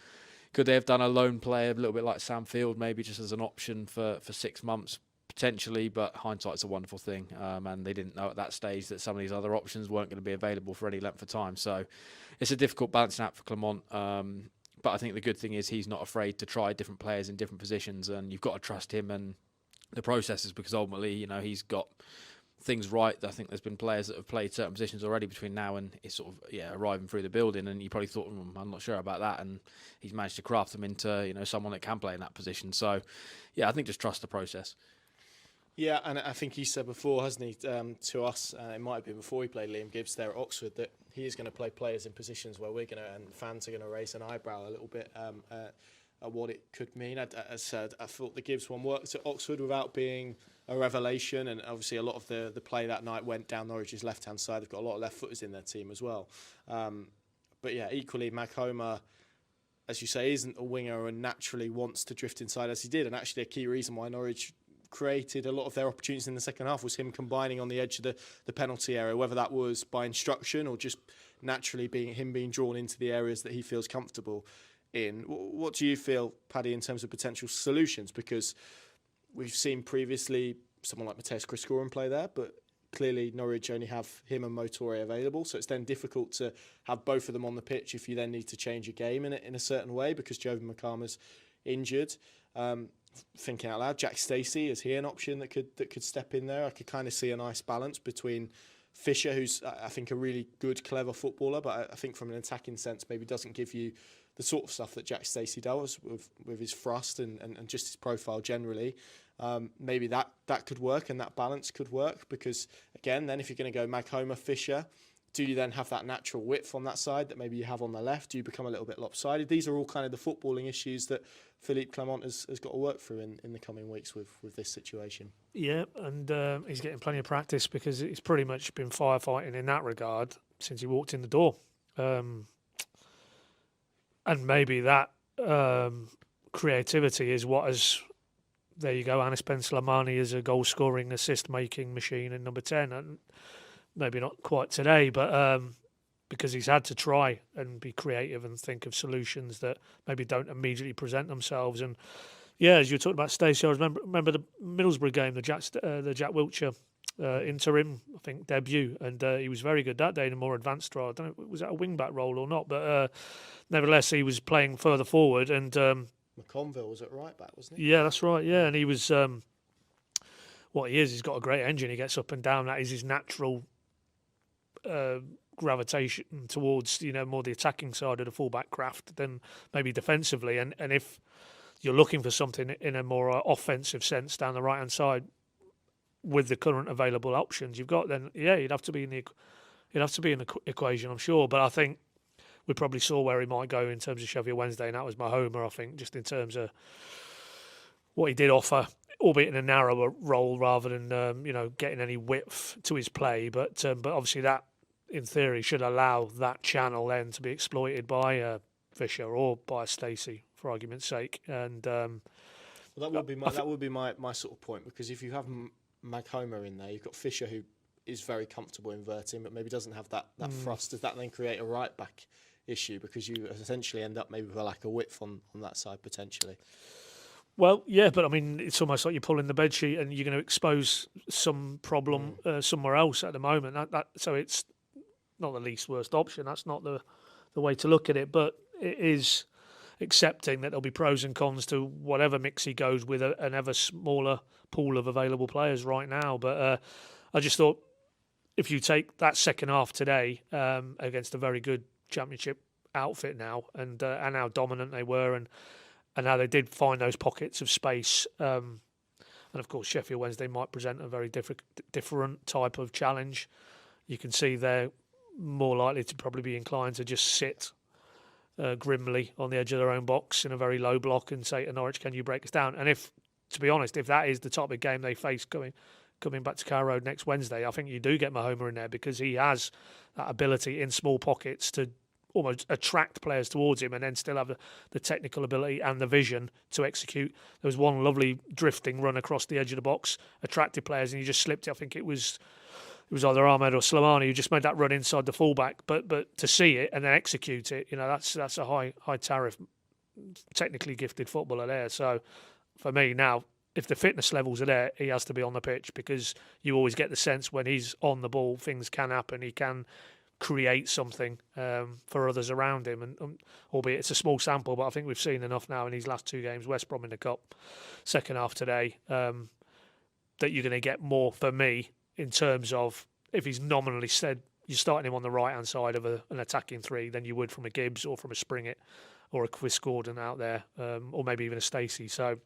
could they have done a loan player, a little bit like Sam Field, maybe just as an option for 6 months? Potentially, but hindsight's a wonderful thing, and they didn't know at that stage that some of these other options weren't going to be available for any length of time. So it's a difficult balancing act for Clement, but I think the good thing is he's not afraid to try different players in different positions, and you've got to trust him and the processes, because ultimately, he's got things right. I think there's been players that have played certain positions already between now and it's sort of arriving through the building, and you probably thought, I'm not sure about that, and he's managed to craft them into someone that can play in that position. So I think just trust the process. Yeah, and I think he said before, hasn't he, to us, it might have been before he played Liam Gibbs there at Oxford, that he is going to play players in positions where we're going to, and fans are going to raise an eyebrow a little bit at what it could mean. As I said, I thought the Gibbs one worked at Oxford without being a revelation, and obviously a lot of the play that night went down Norwich's left-hand side. They've got a lot of left-footers in their team as well. But yeah, equally, Makoma, as you say, isn't a winger and naturally wants to drift inside as he did, and actually a key reason why Norwich created a lot of their opportunities in the second half was him combining on the edge of the penalty area, whether that was by instruction or just naturally being drawn into the areas that he feels comfortable in. What do you feel, Paddy, in terms of potential solutions? Because we've seen previously someone like Mateus Chris-Corin play there, but clearly Norwich only have him and Motore available, so it's then difficult to have both of them on the pitch if you then need to change a game in a certain way because Jovan Makoma's injured. Thinking out loud, Jack Stacey, is he an option that could step in there? I could kind of see a nice balance between Fisher, who's I think a really good, clever footballer, but I think from an attacking sense maybe doesn't give you the sort of stuff that Jack Stacey does with his thrust and just his profile generally. Maybe that could work and that balance could work because, again, then if you're going to go Makoma, Fisher, do you then have that natural width on that side that maybe you have on the left? Do you become a little bit lopsided? These are all kind of the footballing issues that Philippe Clement has got to work through in the coming weeks with this situation. Yeah, and he's getting plenty of practice because he's pretty much been firefighting in that regard since he walked in the door. And maybe that creativity is what has... There you go, Anis Ben Slimani is a goal-scoring, assist-making machine in number 10. And maybe not quite today, but because he's had to try and be creative and think of solutions that maybe don't immediately present themselves. And yeah, as you were talking about Stacey, I remember the Middlesbrough game, the Jack Wiltshire interim, I think, debut, and he was very good that day in a more advanced role. I don't know, was that a wing-back role or not? But nevertheless, he was playing further forward. And McConville was at right back, wasn't he? Yeah, that's right, yeah. And he was... what he is, he's got a great engine. He gets up and down. That is his natural... gravitation towards more the attacking side of the fullback craft than maybe defensively, and if you're looking for something in a more offensive sense down the right hand side with the current available options you've got, then yeah, you'd have to be in the equation, I'm sure. But I think we probably saw where he might go in terms of Sheffield Wednesday, and that was Mahoma, I think, just in terms of what he did offer, albeit in a narrower role rather than getting any width to his play. But obviously that, in theory, should allow that channel then to be exploited by Fisher or by Stacey, for argument's sake. And well, that would be my sort of point, because if you have Makoma in there, you've got Fisher, who is very comfortable inverting, but maybe doesn't have that thrust. Does that then create a right back issue, because you essentially end up maybe with a lack of width on that side potentially? Well, yeah, but I mean, it's almost like you're pulling the bedsheet and you're going to expose some problem somewhere else at the moment. So it's not the least worst option. That's not the way to look at it, but it is accepting that there'll be pros and cons to whatever mix he goes with an ever smaller pool of available players right now. But I just thought, if you take that second half today against a very good Championship outfit now, and how dominant they were, and how they did find those pockets of space, and of course Sheffield Wednesday might present a very different type of challenge. You can see they're more likely to probably be inclined to just sit grimly on the edge of their own box in a very low block and say to Norwich, can you break us down? And to be honest, if that is the type of game they face coming back to Carrow Road next Wednesday, I think you do get Mahoma in there, because he has that ability in small pockets to almost attract players towards him, and then still have the technical ability and the vision to execute. There was one lovely drifting run across the edge of the box, attracted players, and he just slipped it. I think it was either Ahmed or Slimani who just made that run inside the fullback. But to see it and then execute it, that's a high tariff, technically gifted footballer there. So for me now, if the fitness levels are there, he has to be on the pitch, because you always get the sense when he's on the ball, things can happen. He can create something for others around him, and albeit it's a small sample, but I think we've seen enough now in these last two games, West Brom in the Cup, second half today, that you're going to get more, for me, in terms of if he's nominally said you're starting him on the right-hand side of an attacking three than you would from a Gibbs or from a Springett or a Chris Gordon out there, or maybe even a Stacey. So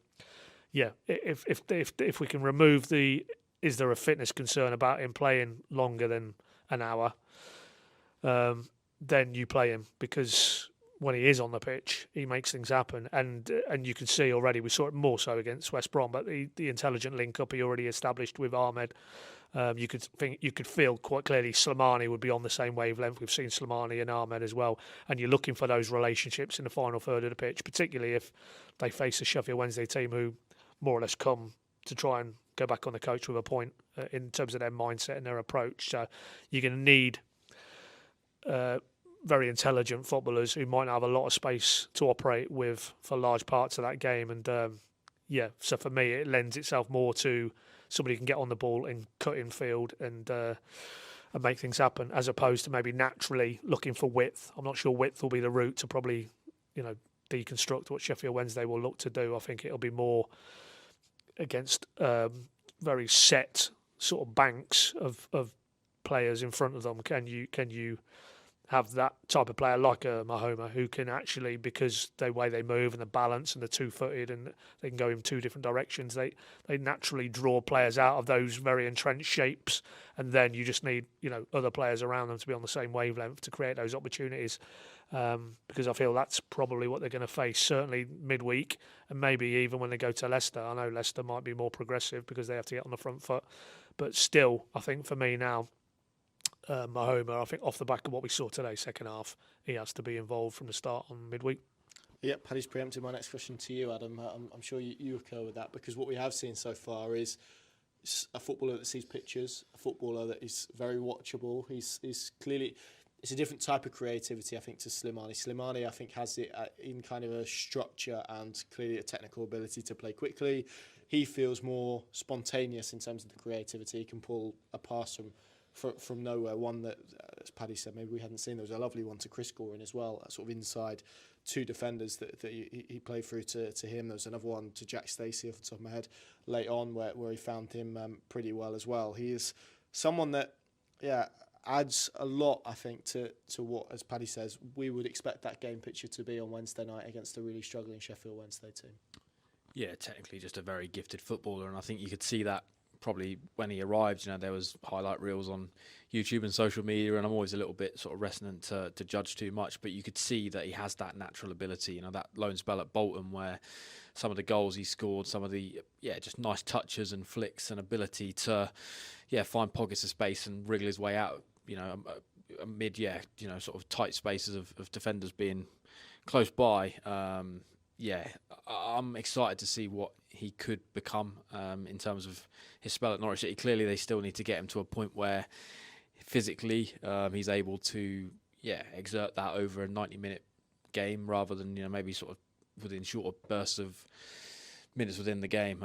yeah, if we can remove is there a fitness concern about him playing longer than an hour, then you play him, because when he is on the pitch, he makes things happen, and you can see already, we saw it more so against West Brom, but the intelligent link up he already established with Ahmed. You could feel quite clearly Slimani would be on the same wavelength. We've seen Slimani and Ahmed as well, and you're looking for those relationships in the final third of the pitch, particularly if they face a Sheffield Wednesday team who more or less come to try and go back on the coach with a point in terms of their mindset and their approach. So you're going to need very intelligent footballers who might not have a lot of space to operate with for large parts of that game. And so for me, it lends itself more to somebody who can get on the ball and cut in field and make things happen, as opposed to maybe naturally looking for width. I'm not sure width will be the route to probably, deconstruct what Sheffield Wednesday will look to do. I think it'll be more against very set sort of banks of players in front of them. Can you have that type of player like a Makoma who can actually, because the way they move and the balance and the two-footed, and they can go in two different directions, they naturally draw players out of those very entrenched shapes, and then you just need other players around them to be on the same wavelength to create those opportunities, because I feel that's probably what they're going to face, certainly midweek, and maybe even when they go to Leicester. I know Leicester might be more progressive because they have to get on the front foot, but still, I think for me now, Makoma, I think off the back of what we saw today, second half, he has to be involved from the start on midweek. Yeah, Paddy's preempted my next question to you, Adam. I'm sure you occur with that, because what we have seen so far is a footballer that sees pictures, a footballer that is very watchable. He's clearly, it's a different type of creativity, I think, to Slimani. Slimani, I think, has it in kind of a structure and clearly a technical ability to play quickly. He feels more spontaneous in terms of the creativity. He can pull a pass from nowhere. One that, as Paddy said, maybe we hadn't seen. There was a lovely one to Chris Goring as well, sort of inside two defenders that he played through to him. There was another one to Jack Stacey off the top of my head late on where he found him pretty well as well. He is someone that, adds a lot, I think, to what, as Paddy says, we would expect that game picture to be on Wednesday night against a really struggling Sheffield Wednesday team. Yeah, technically just a very gifted footballer, and I think you could see that probably when he arrived. There was highlight reels on YouTube and social media, and I'm always a little bit sort of reticent to judge too much, but you could see that he has that natural ability. That loan spell at Bolton, where some of the goals he scored, some of the just nice touches and flicks and ability to find pockets of space and wriggle his way out, amid sort of tight spaces of defenders being close by. I'm excited to see what he could become in terms of his spell at Norwich City. Clearly, they still need to get him to a point where physically he's able to exert that over a 90-minute game rather than maybe sort of within shorter bursts of minutes within the game.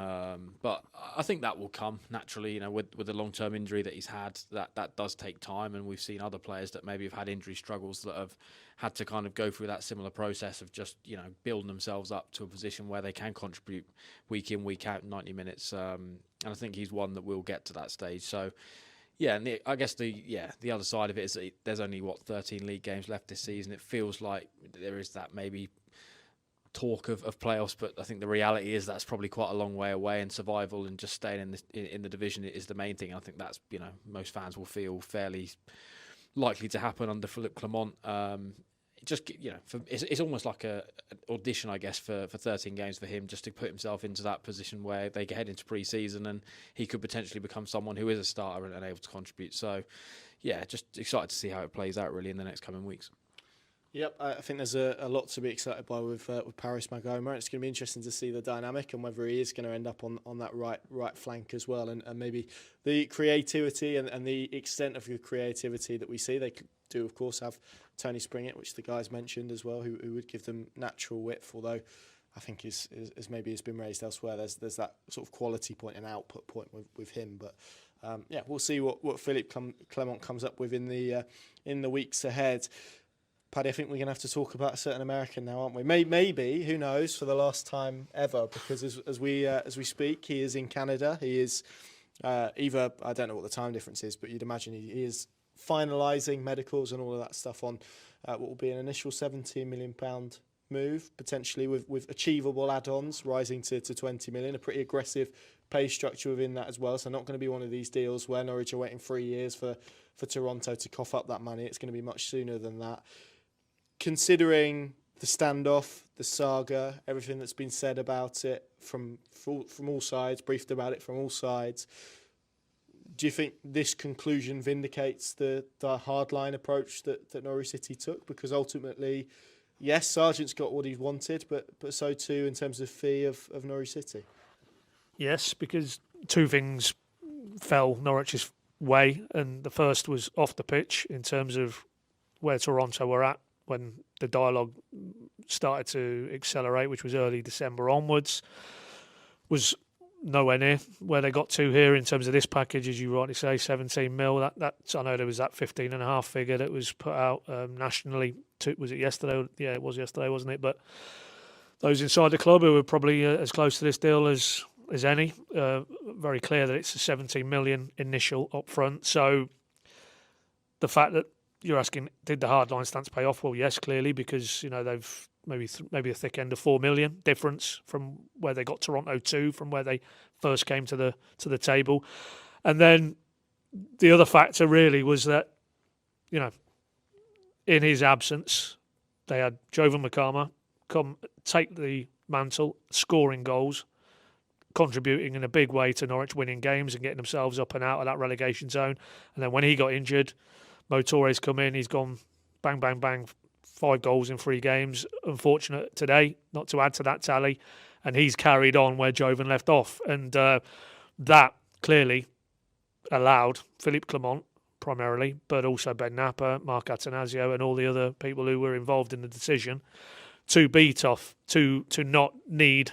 But I think that will come naturally. With the long-term injury that he's had, that does take time, and we've seen other players that maybe have had injury struggles that have had to kind of go through that similar process of just building themselves up to a position where they can contribute week in, week out, 90 minutes. And I think he's one that will get to that stage. So and I guess the other side of it is that there's only 13 league games left this season. It feels like there is that maybe talk of playoffs, but I think the reality is that's probably quite a long way away, and survival and just staying in the division is the main thing. I think that's most fans will feel fairly likely to happen under Philippe Clement. It's almost like an audition, I guess, for 13 games for him, just to put himself into that position where they get into pre-season and he could potentially become someone who is a starter and able to contribute. So just excited to see how it plays out really in the next coming weeks. Yep, I think there's a lot to be excited by with Paris Makoma. It's going to be interesting to see the dynamic and whether he is going to end up on that right flank as well, and maybe the creativity and the extent of the creativity that we see. They do, of course, have Tony Springett, which the guys mentioned as well, who would give them natural width, although I think is maybe has been raised elsewhere. There's that sort of quality point and output point with him, but we'll see what Philippe Clement comes up with in the weeks ahead. Paddy, I think we're going to have to talk about a certain American now, aren't we? Maybe, who knows, for the last time ever, because as we speak, he is in Canada. He is either, I don't know what the time difference is, but you'd imagine he is finalising medicals and all of that stuff on what will be an initial £17 million move, potentially with achievable add-ons rising to 20 million, a pretty aggressive pay structure within that as well. So not going to be one of these deals where Norwich are waiting 3 years for Toronto to cough up that money. It's going to be much sooner than that. Considering the standoff, the saga, everything that's been said about it from all sides, briefed about it from all sides, do you think this conclusion vindicates the hardline approach that Norwich City took? Because ultimately, yes, Sargent's got what he wanted, but so too in terms of fee of Norwich City. Yes, because two things fell Norwich's way, and the first was off the pitch in terms of where Toronto were at when the dialogue started to accelerate, which was early December onwards, was nowhere near where they got to here in terms of this package, as you rightly say, 17 mil. That's, I know there was that 15.5 figure that was put out nationally. Was it yesterday? Yeah, it was yesterday, wasn't it? But those inside the club who were probably as close to this deal as any, very clear that it's a 17 million initial upfront. So the fact that you're asking, did the hardline stance pay off? Well, yes, clearly, because they've maybe a thick end of 4 million difference from where they got Toronto to, from where they first came to the table. And then the other factor really was that, in his absence, they had Jovan Makoma come take the mantle, scoring goals, contributing in a big way to Norwich winning games and getting themselves up and out of that relegation zone. And then when he got injured, Motore's come in, he's gone bang, bang, bang, 5 goals in 3 games. Unfortunate today, not to add to that tally. And he's carried on where Jovan left off. And that clearly allowed Philippe Clement, primarily, but also Ben Napper, Mark Atanasio, and all the other people who were involved in the decision to be tough, to not need,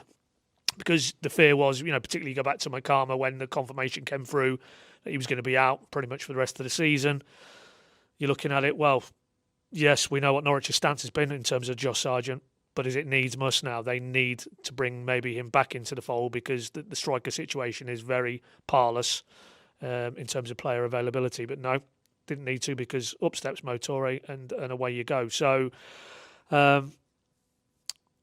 because the fear was, particularly go back to Makoma when the confirmation came through that he was going to be out pretty much for the rest of the season. You're looking at it, well, yes, we know what Norwich's stance has been in terms of Josh Sargent, but is it needs must now? They need to bring maybe him back into the fold because the striker situation is very parlous in terms of player availability. But no, didn't need to because up steps Motore and away you go. So I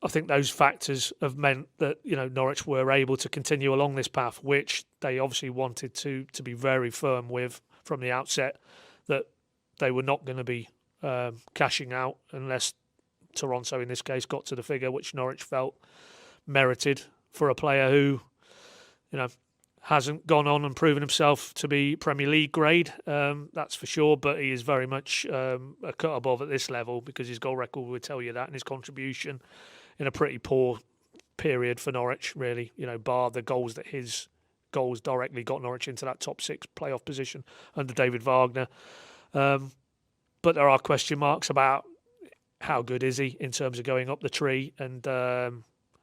think those factors have meant that Norwich were able to continue along this path, which they obviously wanted to be very firm with from the outset, that they were not going to be cashing out unless Toronto, in this case, got to the figure which Norwich felt merited for a player who, hasn't gone on and proven himself to be Premier League grade, that's for sure, but he is very much a cut above at this level because his goal record would tell you that, and his contribution in a pretty poor period for Norwich, really, bar the goals that his goals directly got Norwich into that top 6 playoff position under David Wagner. But there are question marks about how good is he in terms of going up the tree, and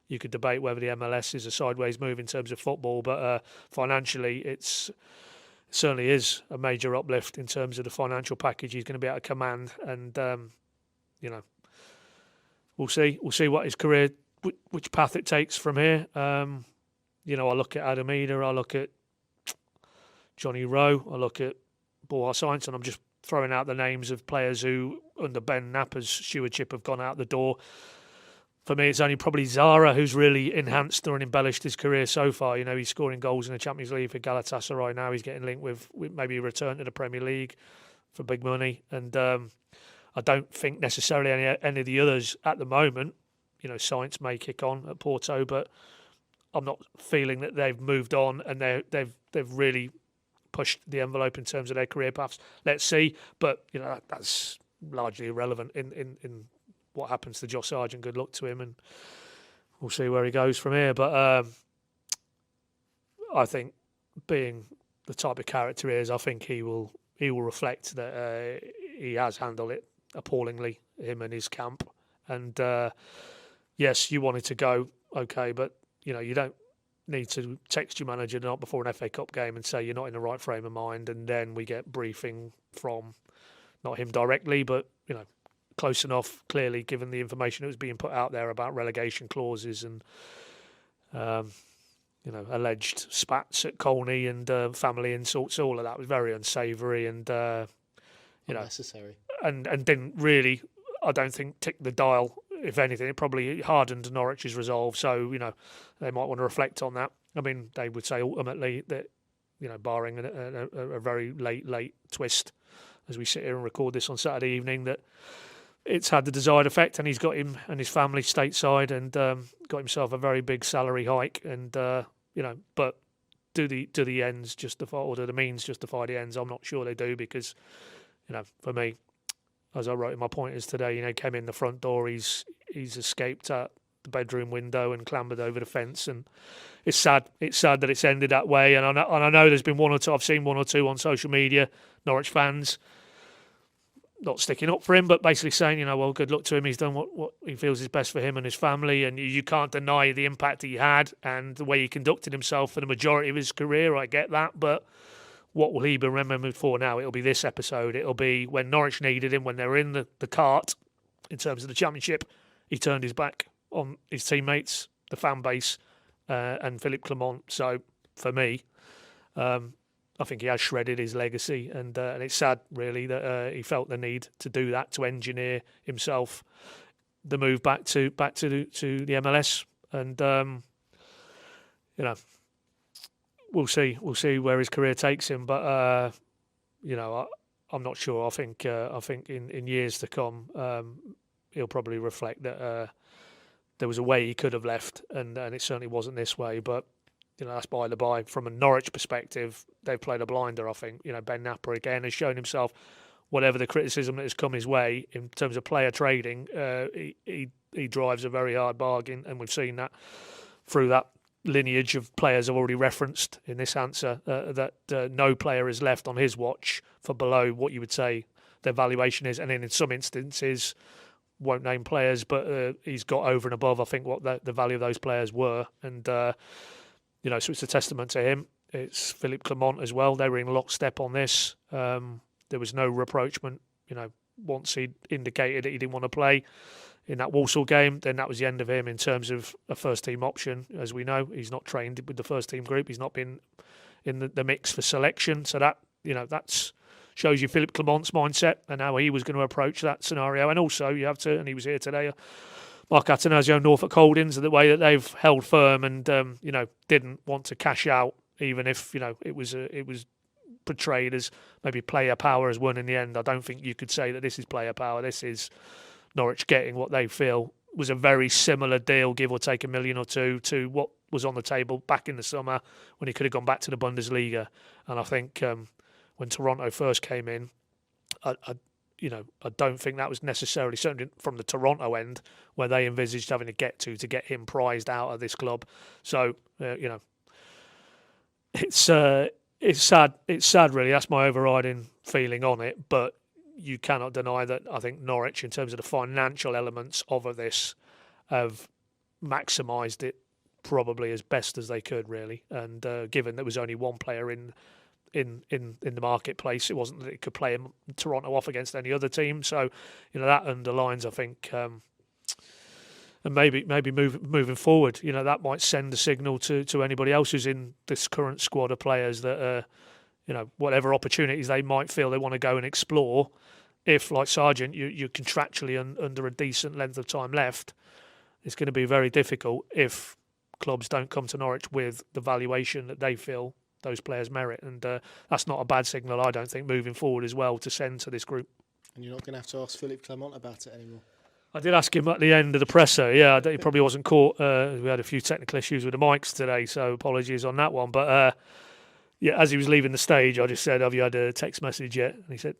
you could debate whether the MLS is a sideways move in terms of football, but financially it certainly is a major uplift in terms of the financial package he's going to be able to command, and we'll see what his career, which path it takes from here. I look at Adam Eder, I look at Johnny Rowe, I look at Borja Sainz, and I'm just throwing out the names of players who, under Ben Napper's stewardship, have gone out the door. For me, it's only probably Zara who's really enhanced or embellished his career so far. He's scoring goals in the Champions League for Galatasaray now. He's getting linked with maybe a return to the Premier League for big money. And I don't think necessarily any of the others at the moment. Sainz may kick on at Porto, but I'm not feeling that they've moved on and they've really pushed the envelope in terms of their career paths. Let's see, but that's largely irrelevant in what happens to Josh Sargent. Good luck to him, and we'll see where he goes from here. But I think, being the type of character he is, I think he will reflect that he has handled it appallingly, him and his camp. And yes, you wanted to go, okay, but you don't need to text your manager the night before an FA Cup game and say you're not in the right frame of mind, and then we get briefing from not him directly, but close enough, clearly, given the information that was being put out there about relegation clauses and alleged spats at Colney and family insults. All of that was very unsavoury and unnecessary, and didn't really, I don't think, tick the dial if anything, it probably hardened Norwich's resolve. So, they might want to reflect on that. I mean, they would say ultimately that, barring a very late twist, as we sit here and record this on Saturday evening, that it's had the desired effect, and he's got him and his family stateside, and got himself a very big salary hike. And but do the ends justify, or do the means justify the ends? I'm not sure they do, because for me, as I wrote in my pointers today, came in the front door, he's escaped out the bedroom window and clambered over the fence, and it's sad. It's sad that it's ended that way. And I know there's been one or two. I've seen one or two on social media, Norwich fans, not sticking up for him, but basically saying, well, good luck to him. He's done what he feels is best for him and his family, and you can't deny the impact he had and the way he conducted himself for the majority of his career. I get that, but what will he be remembered for now? It'll be this episode. It'll be when Norwich needed him, when they were in the cart in terms of the Championship. He turned his back on his teammates, the fan base, and Philippe Clement. So for me, I think he has shredded his legacy, and it's sad, really, that he felt the need to do that, to engineer himself the move back to the MLS. And we'll see where his career takes him. But I'm not sure. I think in years to come, he'll probably reflect that there was a way he could have left, and it certainly wasn't this way. But that's by the by. From a Norwich perspective, they've played a blinder, I think. Ben Napper, again, has shown himself, whatever the criticism that has come his way in terms of player trading, he drives a very hard bargain, and we've seen that through that lineage of players I've already referenced in this answer, that no player is left on his watch for below what you would say their valuation is. And then in some instances, won't name players, but he's got over and above, I think, what the value of those players were. And so it's a testament to him. It's Philippe Clement as well. They were in lockstep on this. There was no reproachment. Once he indicated that he didn't want to play in that Walsall game, then that was the end of him in terms of a first-team option. As we know, he's not trained with the first-team group. He's not been in the mix for selection. So that that's shows you Philippe Clement's mindset and how he was going to approach that scenario. And also, you have to, and he was here today, Mark Attanasio, Norfolk Holdings, the way that they've held firm and didn't want to cash out, even if it was portrayed as maybe player power has won in the end. I don't think you could say that this is player power. This is Norwich getting what they feel was a very similar deal, give or take $1 million or $2 million, to what was on the table back in the summer when he could have gone back to the Bundesliga. And I think when Toronto first came in, I don't think that was necessarily, certainly from the Toronto end, where they envisaged having to get him prized out of this club. So it's sad. It's sad, really. That's my overriding feeling on it. But you cannot deny that I think Norwich, in terms of the financial elements of this, have maximised it probably as best as they could, really. And given there was only one player in the marketplace, it wasn't that it could play Toronto off against any other team. So that underlines, I think, and maybe moving forward, that might send a signal to anybody else who's in this current squad of players that whatever opportunities they might feel they want to go and explore, if, like Sargent, you're contractually under a decent length of time left, it's going to be very difficult if clubs don't come to Norwich with the valuation that they feel those players merit. And that's not a bad signal, I don't think, moving forward as well, to send to this group. And you're not going to have to ask Philippe Clement about it anymore. I did ask him at the end of the presser. Yeah, he probably wasn't caught. We had a few technical issues with the mics today, so apologies on that one. But as he was leaving the stage, I just said, "Have you had a text message yet?" And he said,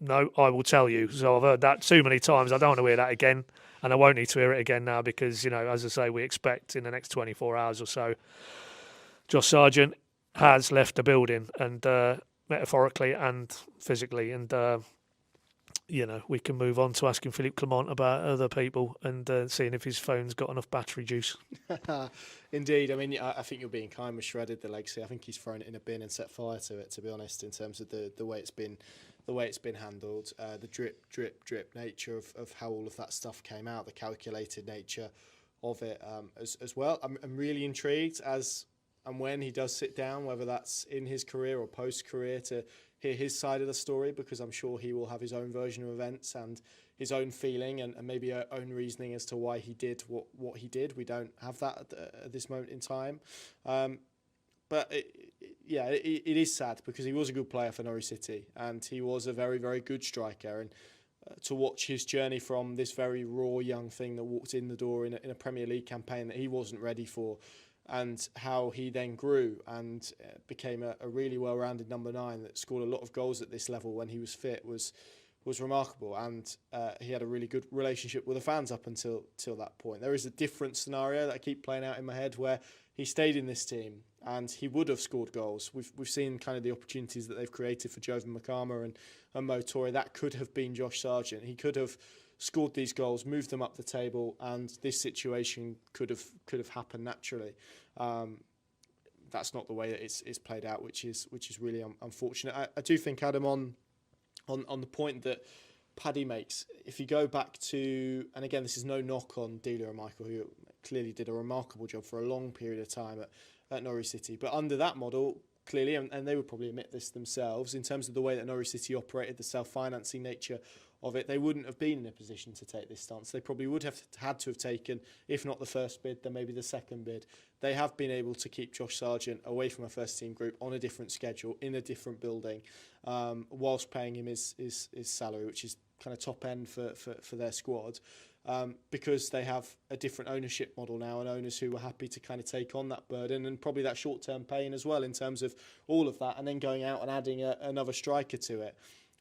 "No, I will tell you." So I've heard that too many times. I don't want to hear that again, and I won't need to hear it again now, because as I say, we expect in the next 24 hours or so, Josh Sargent has left the building, and metaphorically and physically, and we can move on to asking Philippe Clement about other people and seeing if his phone's got enough battery juice. Indeed. I mean, I think you're being kind with shredded the legacy. I think he's thrown it in a bin and set fire to it, to be honest, in terms of the way it's been handled, the drip nature of how all of that stuff came out, the calculated nature of it as well. I'm really intrigued as and when he does sit down, whether that's in his career or post-career, to hear his side of the story, because I'm sure he will have his own version of events and his own feeling and maybe our own reasoning as to why he did what he did. We don't have that at this moment in time. But it is sad, because he was a good player for Norwich City and he was a very, very good striker. And to watch his journey from this very raw young thing that walked in the door in a Premier League campaign that he wasn't ready for, and how he then grew and became a really well-rounded number 9 that scored a lot of goals at this level when he was fit was remarkable. And he had a really good relationship with the fans up until that point. There is a different scenario that I keep playing out in my head where he stayed in this team and he would have scored goals. We've seen kind of the opportunities that they've created for Jovan Makoma and Mo Torre. That could have been Josh Sargent. He could have scored these goals, moved them up the table, and this situation could have happened naturally. That's not the way that it's played out, which is really unfortunate. I do think, Adam, on the point that Paddy makes, if you go back to, and again, this is no knock on Dealer and Michael, who clearly did a remarkable job for a long period of time at Norwich City, but under that model, clearly, and they would probably admit this themselves, in terms of the way that Norwich City operated, the self-financing nature of it, they wouldn't have been in a position to take this stance. They probably would have had to have taken, if not the first bid, then maybe the second bid. They have been able to keep Josh Sargent away from a first-team group on a different schedule, in a different building, whilst paying him his salary, which is kind of top end for their squad, because they have a different ownership model now, and owners who were happy to kind of take on that burden and probably that short-term pain as well in terms of all of that, and then going out and adding another striker to it.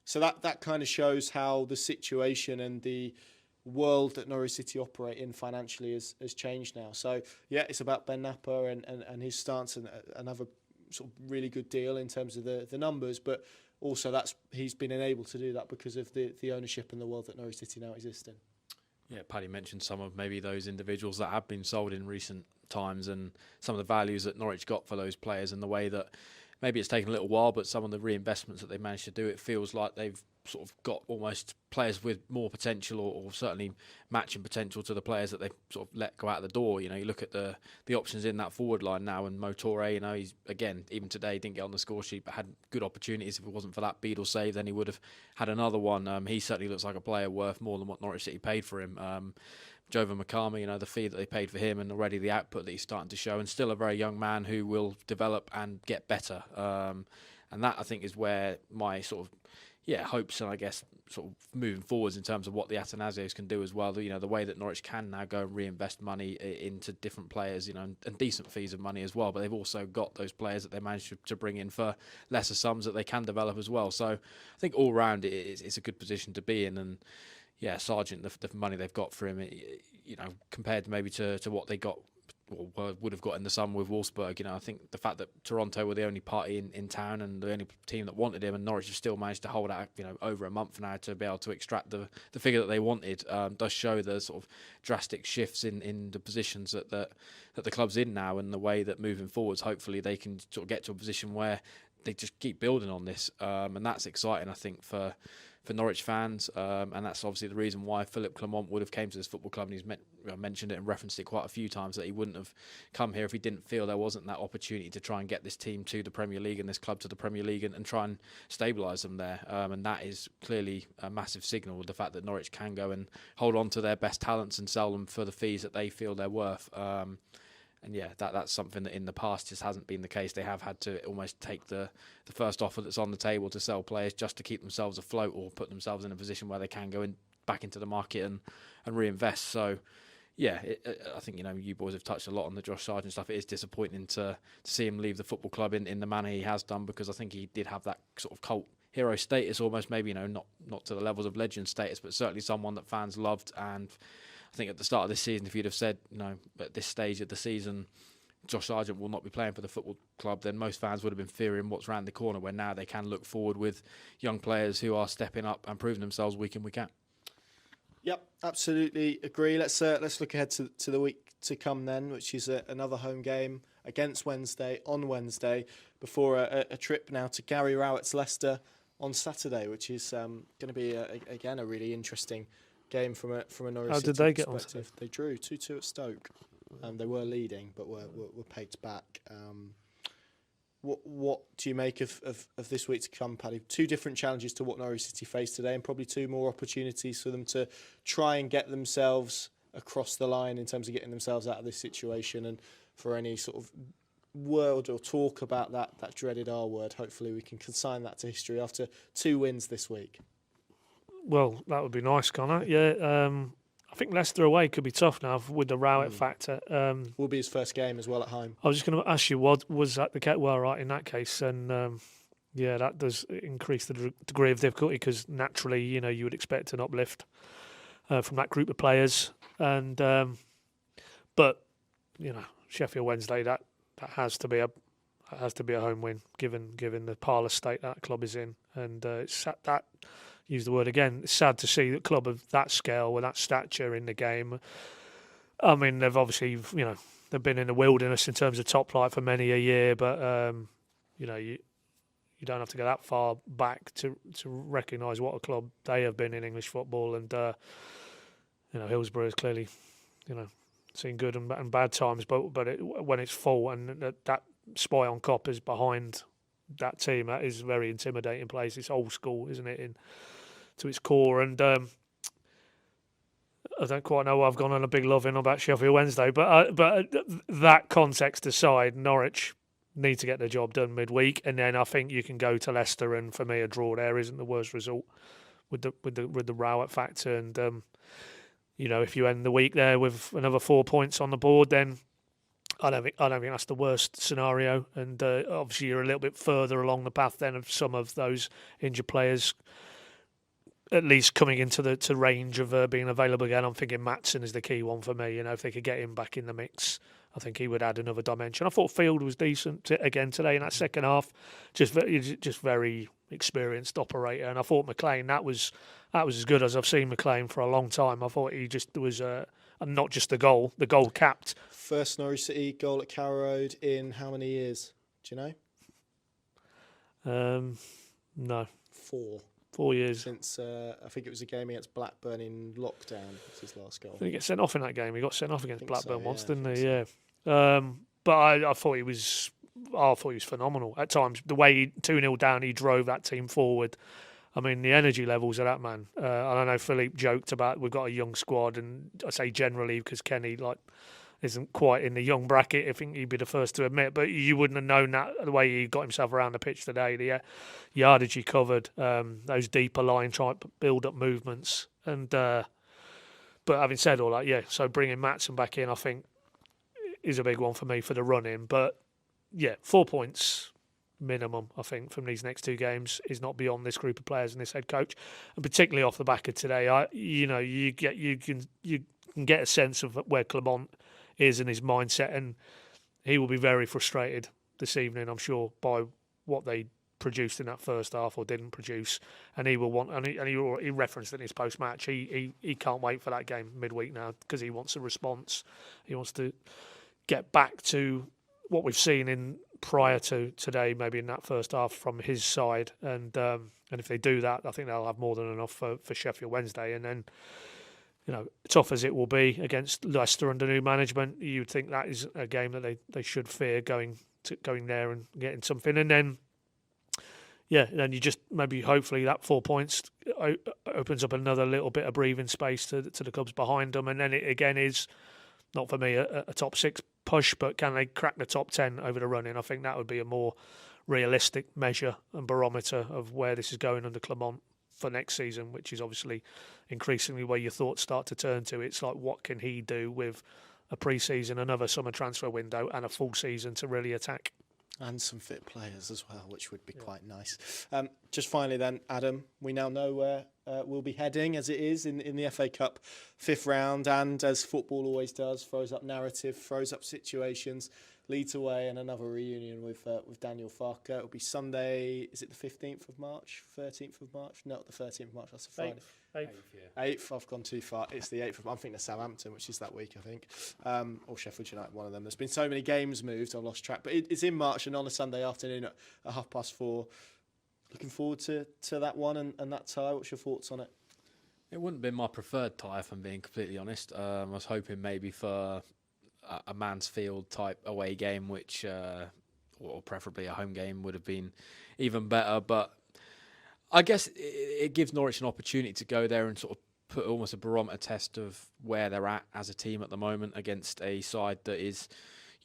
So that kind of shows how the situation and the world that Norwich City operate in financially has changed now. So yeah, it's about Ben Napper and his stance, and another sort of really good deal in terms of the numbers, but also he's been enabled to do that because of the ownership and the world that Norwich City now exist in. Yeah, Paddy mentioned some of maybe those individuals that have been sold in recent times and some of the values that Norwich got for those players, and the way that maybe it's taken a little while, but some of the reinvestments that they managed to do, it feels like they've sort of got almost players with more potential, or certainly matching potential to the players that they've sort of let go out of the door. You know, you look at the options in that forward line now, and Mo Torre, you know, he's, again, even today didn't get on the score sheet, but had good opportunities. If it wasn't for that Beadle save, then he would have had another one. He certainly looks like a player worth more than what Norwich City paid for him. Jovan Makoma, you know, the fee that they paid for him, and already the output that he's starting to show, and still a very young man who will develop and get better. And that, I think, is where my sort of hopes, and I guess sort of moving forwards in terms of what the Atanasios can do as well. You know, the way that Norwich can now go and reinvest money into different players, you know, and decent fees of money as well. But they've also got those players that they managed to bring in for lesser sums that they can develop as well. So I think all round it's a good position to be in. And yeah, Sargent, the money they've got for him, you know, compared maybe to what they got or would have got in the summer with Wolfsburg, you know, I think the fact that Toronto were the only party in town and the only team that wanted him, and Norwich have still managed to hold out, you know, over a month now to be able to extract the figure that they wanted, does show the sort of drastic shifts in the positions that the club's in now, and the way that moving forwards, hopefully they can sort of get to a position where they just keep building on this, and that's exciting, I think, for Norwich fans, and that's obviously the reason why Philippe Clement would have came to this football club, and he's mentioned it and referenced it quite a few times, that he wouldn't have come here if he didn't feel there wasn't that opportunity to try and get this team to the Premier League and this club to the Premier League and try and stabilise them there, and that is clearly a massive signal, the fact that Norwich can go and hold on to their best talents and sell them for the fees that they feel they're worth. And yeah, that's something that in the past just hasn't been the case. They have had to almost take the first offer that's on the table to sell players just to keep themselves afloat, or put themselves in a position where they can go back into the market and reinvest. So yeah, I think, you know, you boys have touched a lot on the Josh Sargent stuff. It is disappointing to see him leave the football club in the manner he has done, because I think he did have that sort of cult hero status almost, maybe, you know, not to the levels of legend status, but certainly someone that fans loved. And I think at the start of this season, if you'd have said, you know, at this stage of the season, Josh Sargent will not be playing for the football club, then most fans would have been fearing what's around the corner, where now they can look forward with young players who are stepping up and proving themselves week in, week out. Yep, absolutely agree. Let's look ahead to the week to come then, which is another home game against on Wednesday, before a trip now to Gary Rowett's Leicester on Saturday, which is going to be again a really interesting game from a Norwich How City did they get perspective. They drew 2-2 at Stoke. They were leading, but were pegged back. What do you make of this week to come, Paddy? 2 different challenges to what Norwich City faced today, and probably 2 more opportunities for them to try and get themselves across the line in terms of getting themselves out of this situation, and for any sort of word or talk about that dreaded R word, hopefully we can consign that to history after 2 wins this week. Well, that would be nice, Connor. Yeah, I think Leicester away could be tough now with the Rowett factor. Will be his first game as well at home. I was just going to ask you, what was that the case? Well, right, in that case, and yeah, that does increase the degree of difficulty, because naturally, you would expect an uplift from that group of players, and but Sheffield Wednesday, that has to be a home win given the parlour state that club is in, and it's sad that. Use the word again. It's sad to see that club of that scale with that stature in the game. I mean, they've obviously, they've been in the wilderness in terms of top flight for many a year, but you don't have to go that far back to recognise what a club they have been in English football, and Hillsborough has clearly, seen good and bad times, but when it's full and that spy on cop is behind that team, that is a very intimidating place. It's old school, isn't it, to its core, and I don't quite know why I've gone on a big loving about Sheffield Wednesday, but that context aside, Norwich need to get the job done midweek, and then I think you can go to Leicester, and for me a draw there isn't the worst result with the Rowett factor, and if you end the week there with another 4 points on the board, then I don't think that's the worst scenario, and obviously you're a little bit further along the path then of some of those injured players at least coming into the range of being available again. I'm thinking Maatsen is the key one for me. If they could get him back in the mix, I think he would add another dimension. I thought Field was decent again today in that second half, just very experienced operator, and I thought McLean that was as good as I've seen McLean for a long time. I thought he just was. And not just the goal capped. First Norwich City goal at Carrow Road in how many years? Do you know? No. 4. 4 years. Since I think it was a game against Blackburn in lockdown. That's his last goal. Did he get sent off in that game? He got sent off against Blackburn once, didn't he? So. Yeah. But I thought he was. I thought he was phenomenal at times. The way 2-0 down, he drove that team forward. I mean, the energy levels of that man. I know Philippe joked about we've got a young squad, and I say generally because Kenny isn't quite in the young bracket. I think he'd be the first to admit, but you wouldn't have known that the way he got himself around the pitch today. The yardage he covered, those deeper line type build-up movements, and but having said all that, yeah. So bringing Maatsen back in, I think, is a big one for me for the run-in. But yeah, 4 points. Minimum, I think, from these next 2 games is not beyond this group of players and this head coach, and particularly off the back of today. You can get a sense of where Clement is and his mindset, and he will be very frustrated this evening, I'm sure, by what they produced in that first half or didn't produce, and he will want. And he referenced it in his post match. He can't wait for that game midweek now because he wants a response. He wants to get back to what we've seen in prior to today, maybe in that first half from his side, and if they do that, I think they'll have more than enough for Sheffield Wednesday. And then, tough as it will be against Leicester under new management, you'd think that is a game that they should fear going there and getting something. And then, then you just maybe hopefully that 4 points opens up another little bit of breathing space to the clubs behind them, and then it again is not for me a top 6 push, but can they crack the top 10 over the run-in? I think that would be a more realistic measure and barometer of where this is going under Clement for next season, which is obviously increasingly where your thoughts start to turn to. It's like, what can he do with a pre-season, another summer transfer window, and a full season to really attack? And some fit players as well, which would be quite nice. Just finally then, Adam, we now know where we'll be heading as it is in the FA Cup 5th round, and as football always does, throws up narrative, throws up situations, leads away, and another reunion with Daniel Farker. It'll be Sunday, is it the 15th of March, 13th of March? No, the 13th of March, that's a Friday. 8th, I've gone too far. It's the 8th of, I'm thinking of Southampton, which is that week, I think. Or Sheffield United, one of them. There's been so many games moved, I've lost track. But it's in March and on a Sunday afternoon at 4:30. Looking forward to that one and that tie. What's your thoughts on it? It wouldn't be my preferred tie, if I'm being completely honest. I was hoping maybe for a Mansfield type away game, which or preferably a home game would have been even better. But I guess it gives Norwich an opportunity to go there and sort of put almost a barometer test of where they're at as a team at the moment against a side that is,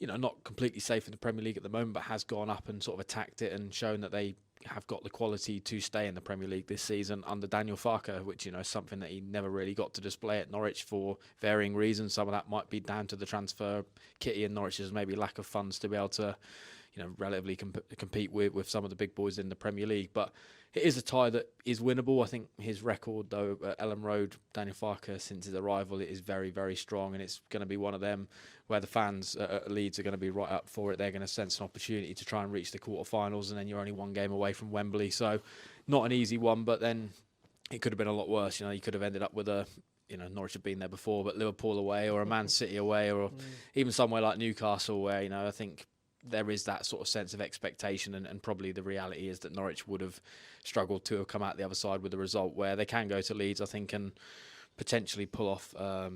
not completely safe in the Premier League at the moment, but has gone up and sort of attacked it and shown that they have got the quality to stay in the Premier League this season under Daniel Farke, which, is something that he never really got to display at Norwich for varying reasons. Some of that might be down to the transfer kitty and Norwich's maybe lack of funds to be able to, relatively compete with some of the big boys in the Premier League. But it is a tie that is winnable. I think his record, though, at Ellen Road, Daniel Farke, since his arrival, it is very, very strong, and it's going to be one of them where the fans at Leeds are going to be right up for it. They're going to sense an opportunity to try and reach the quarterfinals, and then you're only one game away from Wembley, so not an easy one. But then it could have been a lot worse. You could have ended up with Norwich have been there before, but Liverpool away, or a Man City away, or even somewhere like Newcastle, where I think there is that sort of sense of expectation, and probably the reality is that Norwich would have struggled to have come out the other side with a result where they can go to Leeds, I think, and potentially pull off a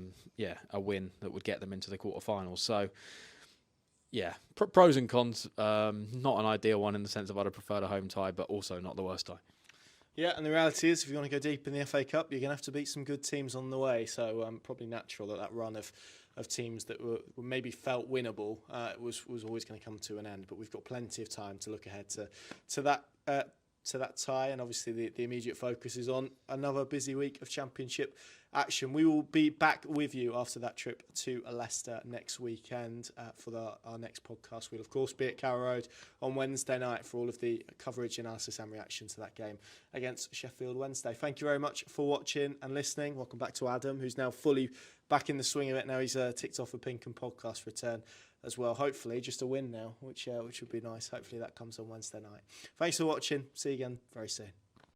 win that would get them into the quarterfinals. So pros and cons. Not an ideal one in the sense of I'd have preferred a home tie, but also not the worst tie. Yeah, and the reality is, if you want to go deep in the FA Cup, you're going to have to beat some good teams on the way. So probably natural that run of teams that were maybe felt winnable was always going to come to an end. But we've got plenty of time to look ahead to that tie, and obviously the immediate focus is on another busy week of Championship action. We will be back with you after that trip to Leicester next weekend for our next podcast. We'll of course be at Carrow Road on Wednesday night for all of the coverage, analysis and reaction to that game against Sheffield Wednesday. Thank you very much for watching and listening. Welcome back to Adam, who's now fully back in the swing of it. Now he's ticked off a PinkUn podcast return as well. Hopefully just a win now, which would be nice. Hopefully that comes on Wednesday night. Thanks for watching. See you again very soon.